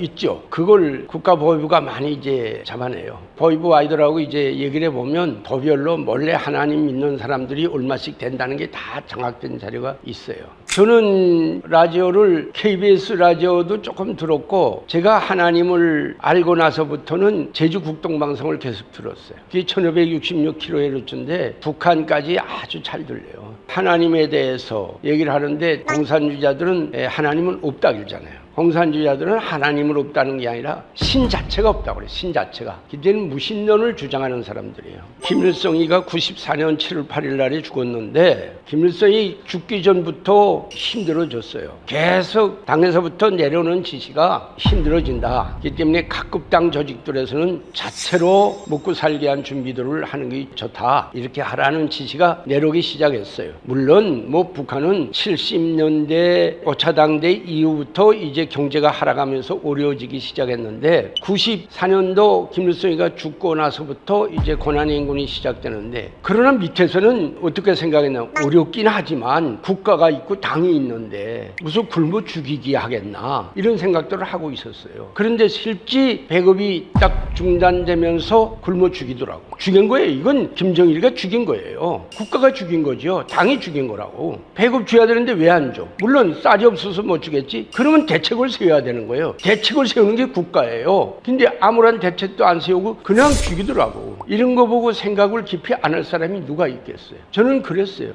있죠. 그걸 국가보위부가 많이 이제 잡아내요. 보위부 아이들하고 이제 얘기를 해보면 도별로 몰래 하나님 믿는 사람들이 얼마씩 된다는 게 다 장악된 자료가 있어요. 저는 라디오를 KBS 라디오도 조금 들었고 제가 하나님을 알고 나서부터는 제주 국동방송을 계속 들었어요. 그게 1566kHz인데 북한까지 아주 잘 들려요. 하나님에 대해서 얘기를 하는데 공산주의자들은 하나님은 없다 그러잖아요. 공산주의자들은 하나님은 없다는 게 아니라 신 자체가 없다고 그래요. 신 자체가. 그때는 무신론을 주장하는 사람들이에요. 김일성이가 94년 7월 8일 날에 죽었는데 김일성이 죽기 전부터 힘들어졌어요. 계속 당에서부터 내려오는 지시가 힘들어진다. 그렇기 때문에 각급 당 조직들에서는 자체로 먹고 살게 한 준비들을 하는 게 좋다. 이렇게 하라는 지시가 내려오기 시작했어요. 물론 북한은 70년대 오차당대 이후부터 이제 경제가 하락하면서 어려워지기 시작했는데 94년도 김일성이가 죽고 나서부터 이제 고난행군이 시작되는데 그러나 밑에서는 어떻게 생각했나 어렵긴 하지만 국가가 있고 당이 있는데 무슨 굶어 죽이기 하겠나 이런 생각들을 하고 있었어요. 그런데 실제 배급이 딱 중단되면서 굶어 죽이더라고. 죽인 거예요. 이건 김정일이가 죽인 거예요. 국가가 죽인 거죠. 당이 죽인 거라고. 배급 줘야 되는데 왜 안 줘? 물론 쌀이 없어서 못 주겠지. 그러면 대책을 세워야 되는 거예요. 대책을 세우는 게 국가예요. 근데 아무런 대책도 안 세우고 그냥 죽이더라고. 이런 거 보고 생각을 깊이 안 할 사람이 누가 있겠어요? 저는 그랬어요.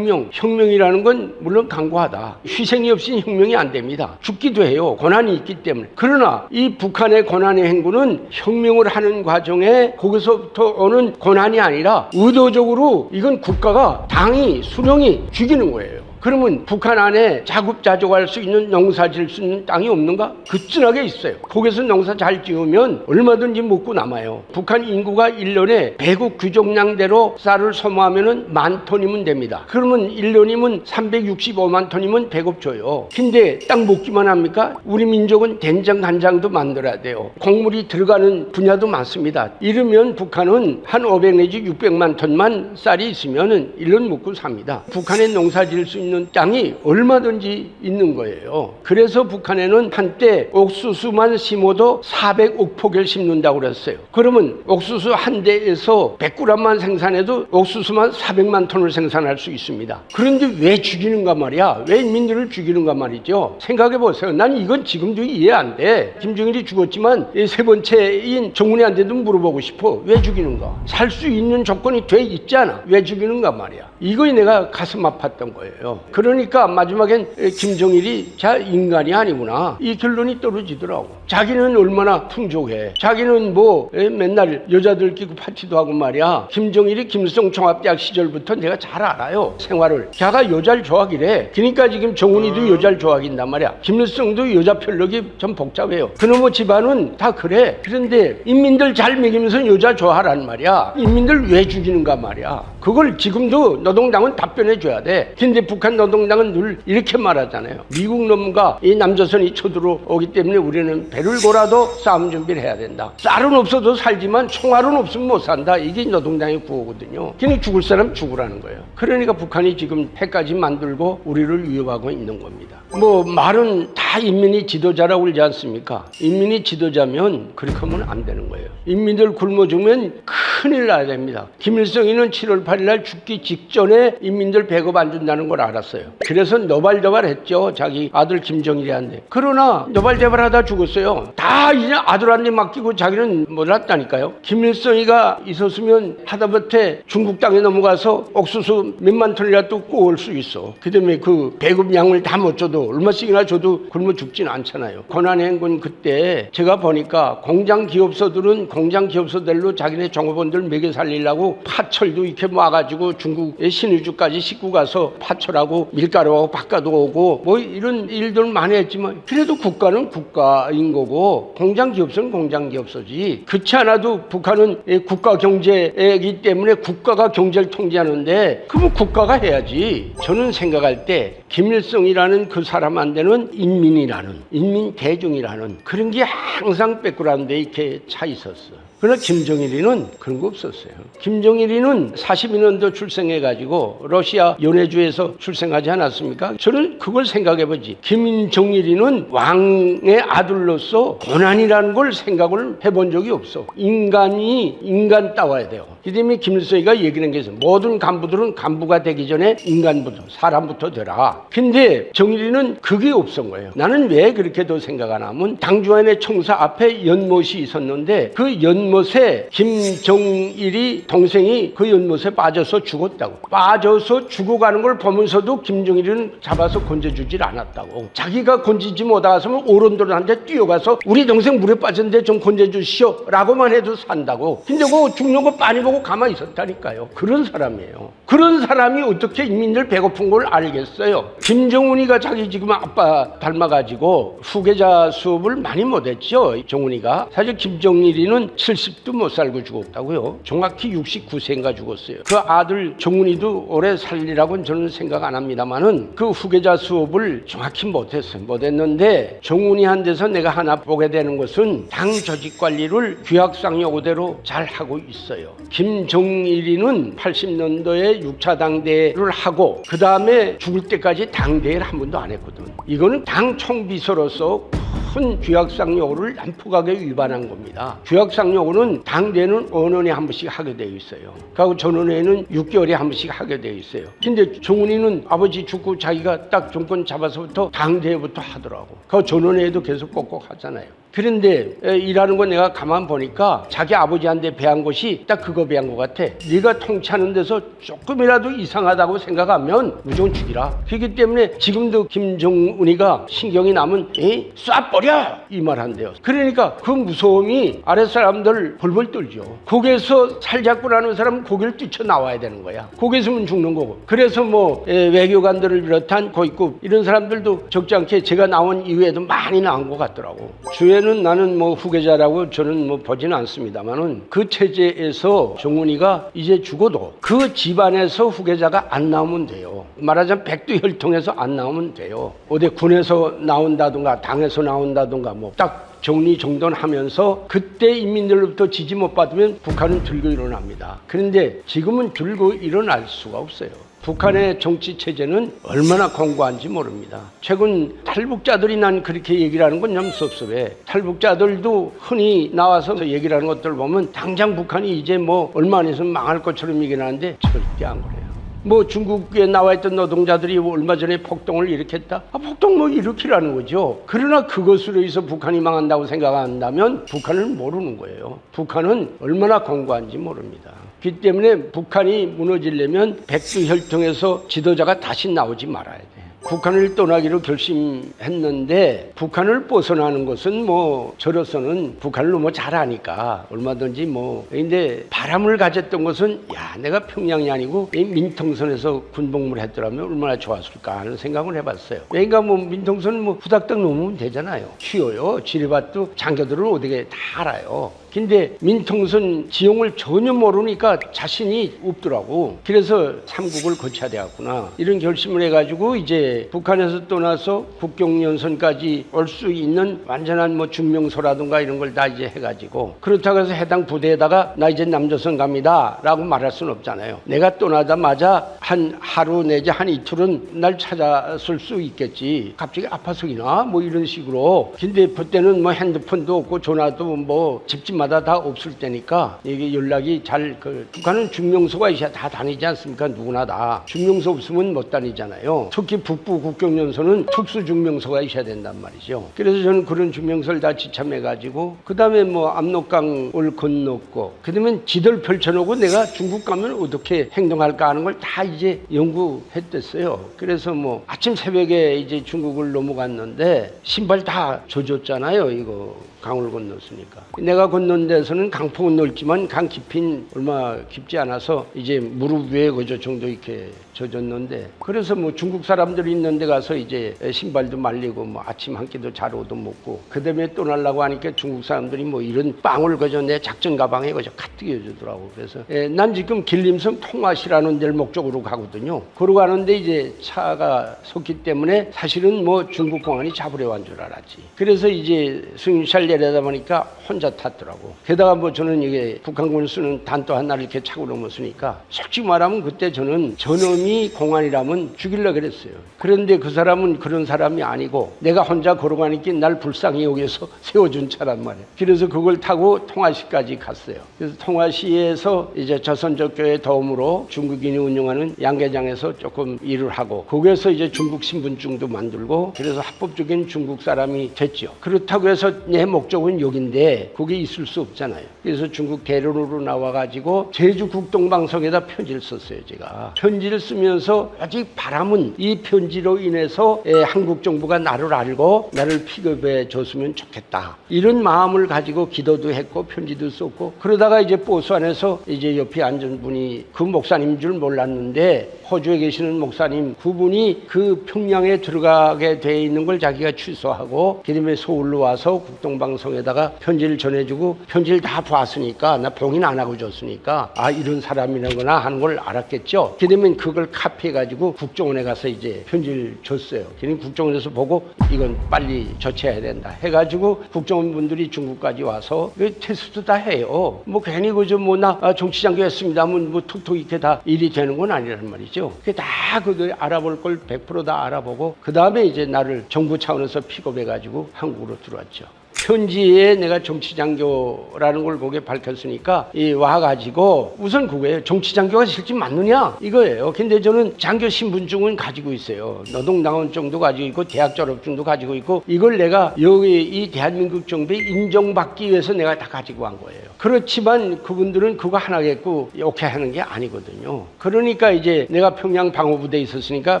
혁명이라는 건 물론 강구하다. 희생이 없이는 혁명이 안 됩니다. 죽기도 해요. 고난이 있기 때문에. 그러나 이 북한의 고난의 행군은 혁명을 하는 과정에 거기서부터 오는 고난이 아니라 의도적으로 이건 국가가 당이 수령이 죽이는 거예요. 그러면 북한 안에 자급자족할 수 있는 농사 지을 수 있는 땅이 없는가? 그쯤하게 있어요. 거기서 농사 잘 지으면 얼마든지 먹고 남아요. 북한 인구가 1년에 배국 규정량대로 쌀을 소모하면 10,000톤이면 됩니다. 그러면 1년이면 365만 톤이면 배급 줘요. 근데 딱 먹기만 합니까? 우리 민족은 된장 간장도 만들어야 돼요. 곡물이 들어가는 분야도 많습니다. 이러면 북한은 한 500 내지 600만 톤만 쌀이 있으면 1년 먹고 삽니다. 북한에 농사 지을 수 있는 있는 땅이 얼마든지 있는 거예요. 그래서 북한에는 한때 옥수수만 심어도 400억 포기를 심는다고 그랬어요. 그러면 옥수수 한 대에서 100g만 생산해도 옥수수만 400만 톤을 생산할 수 있습니다. 그런데 왜 죽이는가 말이야? 왜 인민들을 죽이는가 말이죠? 생각해 보세요. 난 이건 지금도 이해 안 돼. 김정일이 죽었지만 세 번째인 정훈이한테도 물어보고 싶어. 왜 죽이는가? 살 수 있는 조건이 돼 있잖아. 왜 죽이는가 말이야. 이거에 내가 가슴 아팠던 거예요. 그러니까 마지막엔 김정일이 자 인간이 아니구나. 이 결론이 떨어지더라고. 자기는 얼마나 풍족해. 자기는 뭐 맨날 여자들 끼고 파티도 하고 말이야. 김정일이 김일성 종합대학 시절부터 내가 잘 알아요. 생활을. 걔가 여자를 좋아하기래. 그러니까 지금 정훈이도 여자를 좋아하긴단 말이야. 김일성도 여자 편력이 좀 복잡해요. 그놈의 집안은 다 그래. 그런데 인민들 잘 먹이면서 여자 좋아하란 말이야. 인민들 왜 죽이는가 말이야. 그걸 지금도 노동당은 답변해 줘야 돼. 근데 북한 노동당은 늘 이렇게 말하잖아요. 미국 놈과 이 남조선이 쳐들어오기 때문에 우리는 배를 고라도 싸움 준비를 해야 된다. 쌀은 없어도 살지만 총알은 없으면 못 산다. 이게 노동당의 구호거든요. 그냥 죽을 사람 죽으라는 거예요. 그러니까 북한이 지금 핵까지 만들고 우리를 위협하고 있는 겁니다. 뭐 말은 다 인민이 지도자라고 그러지 않습니까? 인민이 지도자면 그렇게 하면 안 되는 거예요. 인민들 굶어 죽으면 큰일 나야 됩니다. 김일성이는 7월 8일 날 죽기 직전에 인민들 배급 안 준다는 걸 알았어요. 그래서 노발대발했죠. 자기 아들 김정일이한테. 그러나 노발대발하다 죽었어요. 다 이제 아들한테 맡기고 자기는 몰랐다니까요. 김일성이가 있었으면 하다못해 중국 땅에 넘어가서 옥수수 몇만 톤이라도 구울 수 있어. 그다음에 그 배급 양을 다 못 줘도 얼마씩이나 줘도 굶어 죽진 않잖아요. 권한행군 그때 제가 보니까 공장 기업소들은 공장 기업소들로 자기네 종업원들 먹여 살리려고 파철도 이렇게 모아가지고 중국의 신의주까지 싣고 가서 파철하고 밀가루하고 바꿔도 오고 뭐 이런 일들 많이 했지만 그래도 국가는 국가인 거고 공장 기업소는 공장 기업소지. 그렇지 않아도 북한은 국가 경제이기 때문에 국가가 경제를 통제하는데 그러면 국가가 해야지. 저는 생각할 때 김일성이라는 그 사람한테는 인민이라는 인민 대중이라는 그런 게 항상 백그라운드에 이렇게 차 있었어. 그러나 김정일이는 그런 거 없었어요. 김정일이는 42년도 출생해가지고 러시아 연해주에서 출생하지 않았습니까? 저는 그걸 생각해보지. 김정일이는 왕의 아들로서 고난이라는 걸 생각을 해본 적이 없어. 인간이 인간 따와야 돼요. 그 때문에 김일성이가 얘기하는 게 있어요. 모든 간부들은 간부가 되기 전에 인간부터 사람부터 되라. 근데 정일이는 그게 없은 거예요. 나는 왜 그렇게 더 생각 안 하면 당주환의 청사 앞에 연못이 있었는데 그 연못에 김정일이 동생이 그 연못에 빠져서 죽었다고. 빠져서 죽어가는 걸 보면서도 김정일은 잡아서 건져주질 않았다고. 자기가 건지지 못하면 어른들한테 뛰어가서 우리 동생 물에 빠졌는데 좀 건져주시오 라고만 해도 산다고. 근데 그 죽는 거 빤히 보고 가만히 있었다니까요. 그런 사람이에요. 그런 사람이 어떻게 인민들 배고픈 걸 알겠어요. 김정훈이가 자기 지금 아빠 닮아가지고 후계자 수업을 많이 못했죠. 정훈이가. 사실 김정일이는 70도 못 살고 죽었다고요. 정확히 69세인가 죽었어요. 그 아들 정훈이도 오래 살리라고는 저는 생각 안 합니다만은 그 후계자 수업을 정확히 못했어요. 못했는데 정훈이한테서 내가 하나 보게 되는 것은 당 조직 관리를 규약상 요구대로 잘 하고 있어요. 김정일이는 80년도에 6차 당대를 하고 그 다음에 죽을 때까지 당대회를 한 번도 안 했거든. 이거는 당 총비서로서 큰 규약상 요구를 난폭하게 위반한 겁니다. 규약상 요구는 당대회는 5년에 한 번씩 하게 되어 있어요. 그리고 전원회는 6개월에 한 번씩 하게 되어 있어요. 근데 정훈이는 아버지 죽고 자기가 딱 정권 잡아서부터 당대회부터 하더라고. 그 전원회도 계속 꼭꼭 하잖아요. 그런데 일하는 거 내가 가만 보니까 자기 아버지한테 배한 것이 딱 그거 배한 것 같아. 네가 통치하는 데서 조금이라도 이상하다고 생각하면 무조건 죽이라. 그렇기 때문에 지금도 김정은이가 신경이 나면 쏴버려 이 말 한대요. 그러니까 그 무서움이 아랫사람들 벌벌 떨죠. 거기에서 살잡고 나는 사람은 거기를 뛰쳐나와야 되는 거야. 거기 있으면 죽는 거고. 그래서 뭐 외교관들을 비롯한 고위급 이런 사람들도 적지 않게 제가 나온 이후에도 많이 나온 것 같더라고. 주에는 나는 뭐 후계자라고 저는 뭐 보지는 않습니다만은 그 체제에서 정훈이가 이제 죽어도 그 집안에서 후계자가 안 나오면 돼요. 말하자면 백두혈통에서 안 나오면 돼요. 어디 군에서 나온다든가 당에서 나온다든가 뭐 딱 정리정돈하면서 그때 인민들로부터 지지 못 받으면 북한은 들고 일어납니다. 그런데 지금은 들고 일어날 수가 없어요. 북한의 정치 체제는 얼마나 공고한지 모릅니다. 최근 탈북자들이 난 그렇게 얘기를 하는 건 좀 섭섭해. 탈북자들도 흔히 나와서 얘기를 하는 것들 보면 당장 북한이 이제 뭐 얼마 안 있으면 망할 것처럼 얘기를 하는데 절대 안 그래요. 뭐 중국에 나와 있던 노동자들이 얼마 전에 폭동을 일으켰다? 폭동 뭐 일으키라는 거죠. 그러나 그것으로 해서 북한이 망한다고 생각한다면 북한을 모르는 거예요. 북한은 얼마나 공고한지 모릅니다. 그렇기 때문에 북한이 무너지려면 백두혈통에서 지도자가 다시 나오지 말아야 돼. 북한을 떠나기로 결심했는데 북한을 벗어나는 것은 뭐 저로서는 북한을 너무 잘 아니까 얼마든지 뭐 근데 바람을 가졌던 것은 야 내가 평양이 아니고 이 민통선에서 군복무를 했더라면 얼마나 좋았을까 하는 생각을 해봤어요. 그러니까 뭐 민통선은 뭐 후닥닥 넘으면 되잖아요. 쉬워요. 지뢰밭도 장교들을 어디게 다 알아요. 근데 민통선 지형을 전혀 모르니까 자신이 없더라고. 그래서 삼국을 거쳐야 되겠구나. 이런 결심을 해가지고 이제 북한에서 떠나서 국경연선까지 올 수 있는 완전한 뭐 증명서라든가 이런 걸 다 이제 해가지고 그렇다고 해서 해당 부대에다가 나 이제 남조선 갑니다 라고 말할 수는 없잖아요. 내가 떠나자마자 한 하루 내지 한 이틀은 날 찾아설 수 있겠지. 갑자기 아파서이나 뭐 이런 식으로. 근데 그때는 뭐 핸드폰도 없고 전화도 뭐 집집마다 다 없을 때니까 이게 연락이 잘 북한은 증명서가 있어야 다 다니지 않습니까? 누구나 다. 증명서 없으면 못 다니잖아요. 특히 북부 국경연선은 특수 증명서가 있어야 된단 말이죠. 그래서 저는 그런 증명서를 다 지참해가지고 그 다음에 뭐 압록강을 건넜고 그 다음에 지도를 펼쳐놓고 내가 중국 가면 어떻게 행동할까 하는 걸 다 이제 연구했댔어요. 그래서 뭐 아침 새벽에 이제 중국을 넘어갔는데 신발 다 젖었잖아요. 이거 강을 건넜으니까. 내가 건넌 데서는 강폭은 넓지만 강 깊이는 얼마 깊지 않아서 이제 무릎 위에 그저 정도 이렇게 젖었는데 그래서 뭐 중국 사람들이 있는 데 가서 이제 신발도 말리고 뭐 아침 한 끼도 자루도 먹고 그 다음에 떠나려고 하니까 중국 사람들이 뭐 이런 빵을 그저 내 작전 가방에 그저 가득 여주더라고. 그래서 난 지금 길림성 통화시라는 데를 목적으로 가거든요. 그러고 가는데 이제 차가 섰기 때문에 사실은 뭐 중국 공안이 잡으려 한 줄 알았지. 그래서 이제 승용차를 내려다 보니까 혼자 탔더라고. 게다가 뭐 저는 이게 북한군을 쓰는 단도 하나를 이렇게 차고 넘었으니까 솔직히 말하면 그때 저는 저놈이 공안이라면 죽이려고 그랬어요. 그런데 그 사람은 그런 사람이 아니고 내가 혼자 걸어가니까 날 불쌍히 여기서 세워준 차란 말이에요. 그래서 그걸 타고 통화시까지 갔어요. 그래서 통화시에서 이제 조선적교회 도움으로 중국인이 운영하는 양계장에서 조금 일을 하고 거기에서 이제 중국 신분증도 만들고 그래서 합법적인 중국 사람이 됐죠. 그렇다고 해서 내 목적은 여긴데 거기 있을 수 없잖아요. 그래서 중국 대로로 나와가지고 제주 국동방송에다 편지를 썼어요. 제가 편지를 쓰면서 아직 바람은 이 편지로 인해서 한국 정부가 나를 알고 나를 픽업해 줬으면 좋겠다. 이런 마음을 가지고 기도도 했고 편지도 썼고 그러다가 이제 버스 안에서 이제 옆에 앉은 분이 그 목사님인 줄 몰랐는데 호주에 계시는 목사님 그분이 그 평양에 들어가게 돼 있는 걸 자기가 취소하고 그다음에 서울로 와서 국동방송에다가 편지를 전해주고 편지를 다 봤으니까 나 봉인 안 하고 줬으니까 아 이런 사람이라거나 하는 걸 알았겠죠. 그다음에 그걸 카피해가지고 국정원에 가서 이제 편지를 줬어요. 그러니 국정원에서 보고 이건 빨리 조치해야 된다 해가지고 국정원 분들이 중국까지 와서 그 테스트 다 해요. 뭐 괜히 그저 뭐 나 정치장교 했습니다 하면 뭐 툭툭 이렇게 다 일이 되는 건 아니란 말이죠. 그게 다 그들 알아볼 걸 100% 다 알아보고 그 다음에 이제 나를 정부 차원에서 픽업해가지고 한국으로 들어왔죠. 편지에 내가 정치장교라는 걸 거기에 밝혔으니까 와가지고 우선 그거예요. 정치장교가 실제 맞느냐 이거예요. 근데 저는 장교 신분증은 가지고 있어요. 노동당원증도 가지고 있고 대학 졸업증도 가지고 있고 이걸 내가 여기 이 대한민국 정부에 인정받기 위해서 내가 다 가지고 간 거예요. 그렇지만 그분들은 그거 하나 갖고 오케이 하는 게 아니거든요. 그러니까 이제 내가 평양 방어부대에 있었으니까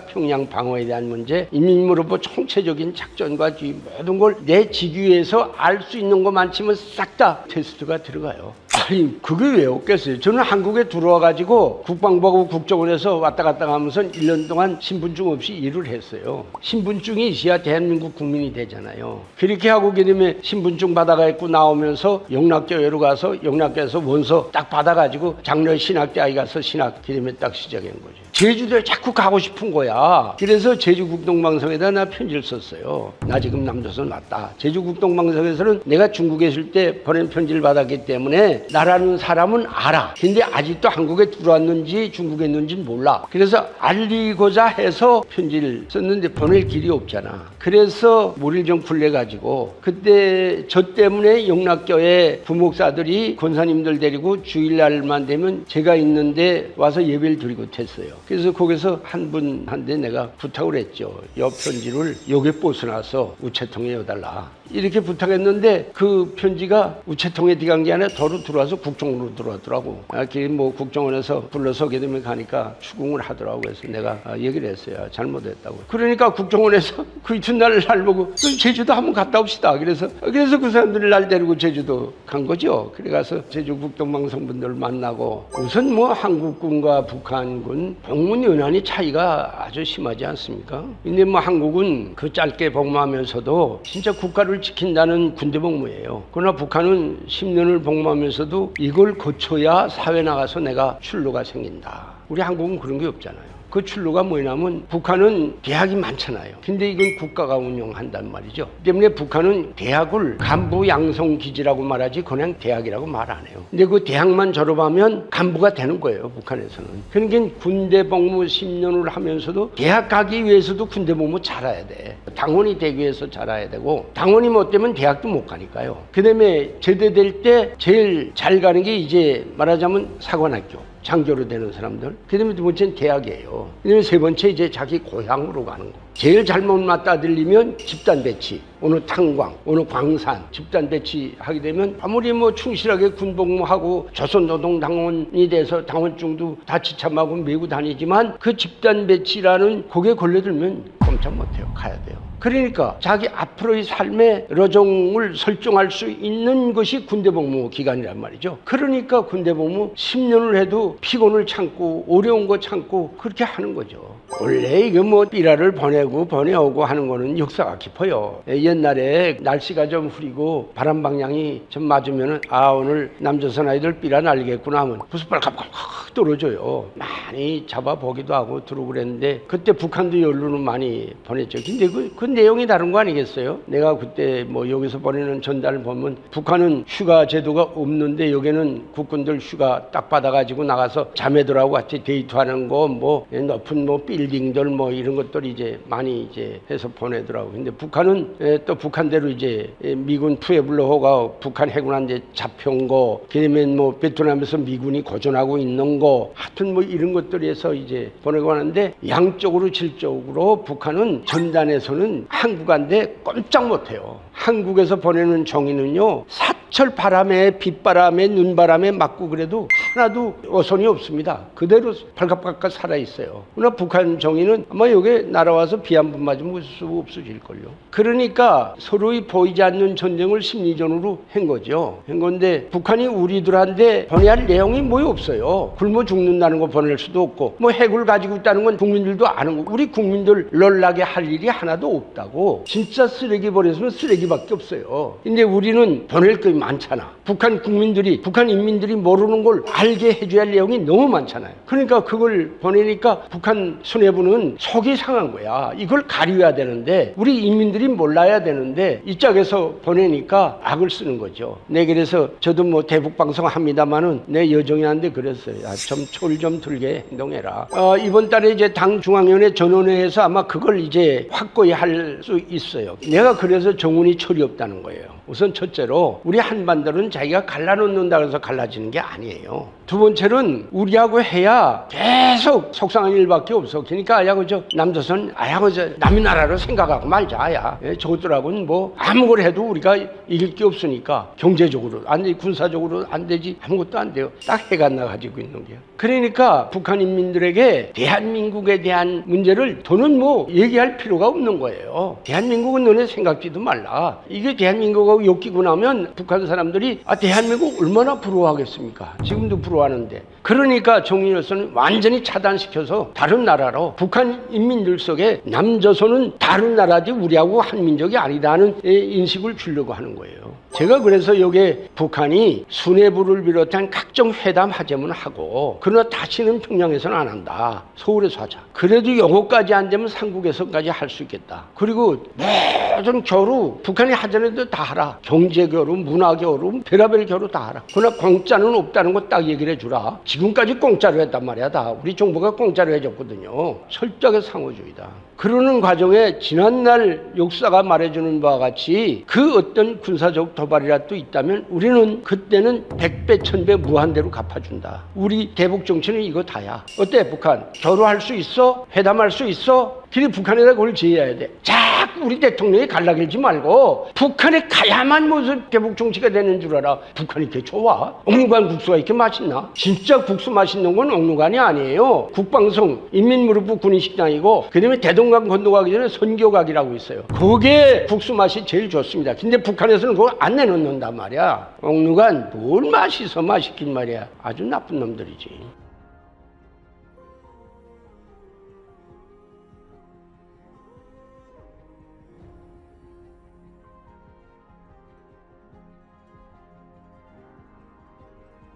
평양 방어에 대한 문제, 인민무력부 총체적인 작전과 모든 걸 내 직위에서 알 수 있는 것만치면 싹 다 테스트가 들어가요. 아니 그게 왜 없겠어요. 저는 한국에 들어와가지고 국방부하고 국정원에서 왔다 갔다 하면서 1년 동안 신분증 없이 일을 했어요. 신분증이 있어야 대한민국 국민이 되잖아요. 그렇게 하고 그다음에 신분증 받아가지고 나오면서 영락교회로 가서 영락교회에서 원서 딱 받아가지고 장로 신학대 아이 가서 신학 그다음에 딱 시작한 거죠. 제주도에 자꾸 가고 싶은 거야. 그래서 제주국동방송에다 나 편지를 썼어요. 나 지금 남조선 왔다. 제주국동방송에서는 내가 중국에 있을 때 보낸 편지를 받았기 때문에 나라는 사람은 알아. 근데 아직도 한국에 들어왔는지 중국에 있는지는 몰라. 그래서 알리고자 해서 편지를 썼는데 보낼 길이 없잖아. 그래서 몰일 좀 굴려가지고 그때 저 때문에 영락교회 부목사들이 권사님들 데리고 주일날만 되면 제가 있는데 와서 예배를 드리고 했어요. 그래서 거기서 한 분한테 내가 부탁을 했죠. 여 편지를 여기에 벗어나서 우체통에 여달라. 이렇게 부탁했는데 그 편지가 우체통에 들어간 게 아니라 도로 들어와서 국정원으로 들어왔더라고. 뭐 국정원에서 불러서 어게 되면 가니까 추궁을 하더라고. 그래서 내가 얘기를 했어요. 잘못했다고. 그러니까 국정원에서 그 이튿날 날 보고 제주도 한번 갔다 옵시다. 그래서 그 사람들이 날 데리고 제주도 간 거죠. 그래 가서 제주 국동방송 분들 만나고 우선 뭐 한국군과 북한군 복무 연한이 차이가 아주 심하지 않습니까? 근데 뭐 한국은 그 짧게 복무하면서도 진짜 국가를 지킨다는 군대 복무예요. 그러나 북한은 10년을 복무하면서도 이걸 거쳐야 사회 나가서 내가 출路가 생긴다. 우리 한국은 그런 게 없잖아요. 그 출路가 뭐냐면 북한은 대학이 많잖아요. 근데 이건 국가가 운영한단 말이죠. 때문에 북한은 대학을 간부 양성 기지라고 말하지 그냥 대학이라고 말 안 해요. 근데 그 대학만 졸업하면 간부가 되는 거예요. 북한에서는. 그러니까 군대 복무 10년을 하면서도 대학 가기 위해서도 군대 복무 잘해야 돼. 당원이 되기 위해서 잘해야 되고 당원이 못 되면 대학도 못 가니까요. 그 다음에 제대될 때 제일 잘 가는 게 이제 말하자면 사관학교. 장교로 되는 사람들. 그 다음에 두 번째는 대학이에요. 그 다음에 세 번째 이제 자기 고향으로 가는 거. 제일 잘못 맞다들리면 집단 배치. 어느 탄광, 어느 광산 집단 배치하게 되면 아무리 뭐 충실하게 군복무하고 조선노동당원이 돼서 당원증도 다 지참하고 메고 다니지만 그 집단 배치라는 곡에 걸려들면 꼼짝 못해요. 가야 돼요. 그러니까 자기 앞으로의 삶의 러정을 설정할 수 있는 것이 군대복무 기간이란 말이죠. 그러니까 군대복무 10년을 해도 피곤을 참고 어려운 거 참고 그렇게 하는 거죠. 원래 이거 뭐 삐라를 보내오고 하는 거는 역사가 깊어요. 옛날에 날씨가 좀 흐리고 바람 방향이 좀 맞으면은 오늘 남조선 아이들 삐라 날리겠구나 하면 부스발 갑갑 떨어져요. 많이 잡아보기도 하고 들어오고 그랬는데 그때 북한도 연루는 많이 보냈죠. 근데 그 내용이 다른 거 아니겠어요? 내가 그때 뭐 여기서 보내는 전달을 보면 북한은 휴가 제도가 없는데 여기는 국군들 휴가 딱 받아가지고 나가서 자매들하고 같이 데이트하는 거 뭐 높은 뭐 빌딩들 뭐 이런 것들 이제 많이 이제 해서 보내더라고. 근데 북한은 또 북한대로 이제 미군 푸에블로호가 북한 해군한테 잡혀온 거, 그다음에 뭐 베트남에서 미군이 고전하고 있는 거, 하여튼 뭐 이런 것들에서 이제 보내고 하는데 양쪽으로 질적으로 북한은 전단에서는 한국한테 꼼짝 못해요. 한국에서 보내는 종이는요 사철 바람에 빗바람에 눈바람에 맞고 그래도 하나도 어선이 없습니다. 그대로 발각발각 살아있어요. 그러나 북한 종이는 아마 여기 날아와서 비 한 번 맞으면 없어질걸요. 그러니까 서로의 보이지 않는 전쟁을 심리전으로 한 거죠. 한 건데 북한이 우리들한테 보내야 할 내용이 뭐이 없어요. 굶어 죽는다는 거 보낼 수도 없고 뭐 핵을 가지고 있다는 건 국민들도 아는 거. 우리 국민들 널나게 할 일이 하나도 없다고. 진짜 쓰레기 보내서는 쓰레기밖에 없어요. 근데 우리는 보낼 게 많잖아. 북한 국민들이 북한 인민들이 모르는 걸 알게 해줘야 할 내용이 너무 많잖아요. 그러니까 그걸 보내니까 북한 수뇌부는 속이 상한 거야. 이걸 가려야 되는데 우리 인민들이 몰라야 되는데 이 짝에서 보내니까 악을 쓰는 거죠. 네, 그래서 저도 뭐 대북방송 합니다만은 내 여정이한테 그랬어요. 좀 초를 좀 들게 행동해라. 이번 달에 이제 당 중앙위원회 전원회에서 아마 그걸 이제 확고히 할 수 있어요. 내가 그래서 정운이 철이 없다는 거예요. 우선 첫째로 우리 한반도는 자기가 갈라놓는다고 해서 갈라지는 게 아니에요. 두 번째는 우리하고 해야 계속 속상한 일밖에 없어. 그러니까 그저 남조선 그저 남의 나라로 생각하고 말자. 저것들하고는 뭐 아무걸 해도 우리가 이길 게 없으니까 경제적으로 안 되지, 군사적으로 안 되지, 아무것도 안 돼요. 딱 해가 나가지고 있는 게요. 그러니까 북한 인민들에게 대한민국에 대한 문제를 더는 뭐 얘기할 필요가 없는 거예요. 대한민국은 너네 생각지도 말라. 이게 대한민국하고 엮이고 나면 북한 사람들이 대한민국 얼마나 부러워하겠습니까? 지금도 부러워하는데. 그러니까 정의로서는 완전히 차단시켜서 다른 나라로 북한 인민들 속에 남조선은 다른 나라지 우리하고 한 민족이 아니다는 인식을 주려고 하는 거예요. 제가 그래서 여기에 북한이 수뇌부를 비롯한 각종 회담 하자면 하고, 그러나 다시는 평양에서는 안 한다. 서울에서 하자. 그래도 요거까지 안 되면 삼국에서까지 할 수 있겠다. 그리고 모든 교류 북한이 하자는데 다 하라. 경제 교류, 문화 교류, 별의별 교류 다 하라. 그러나 공짜는 없다는 거 딱 얘기를 해주라. 지금까지 공짜로 했단 말이야. 다 우리 정부가 공짜로 해줬거든요. 철저하게 상호주의다. 그러는 과정에 지난날 역사가 말해주는 바와 같이 그 어떤 군사적 도발이라도 있다면 우리는 그때는 100배 1000배 무한대로 갚아준다. 우리 대북 정치는 이거 다야. 어때 북한? 교류할 수 있어? 회담할 수 있어? 그래 북한에다 그걸 제의해야 돼. 자꾸 우리 대통령이 갈라길지 말고 북한에 가야만 무슨 대북 정치가 되는 줄 알아. 북한이 이렇게 좋아? 옥류관 국수가 이렇게 맛있나? 진짜 국수 맛있는 건 옥류관이 아니에요. 국방성 인민무릎부 군인식당이고, 그 다음에 대동강 건너가기 전에 선교각이라고 있어요. 그게 국수 맛이 제일 좋습니다. 근데 북한에서는 그걸 안 내놓는단 말이야. 옥류관 뭘 맛있어 맛있긴 말이야. 아주 나쁜 놈들이지.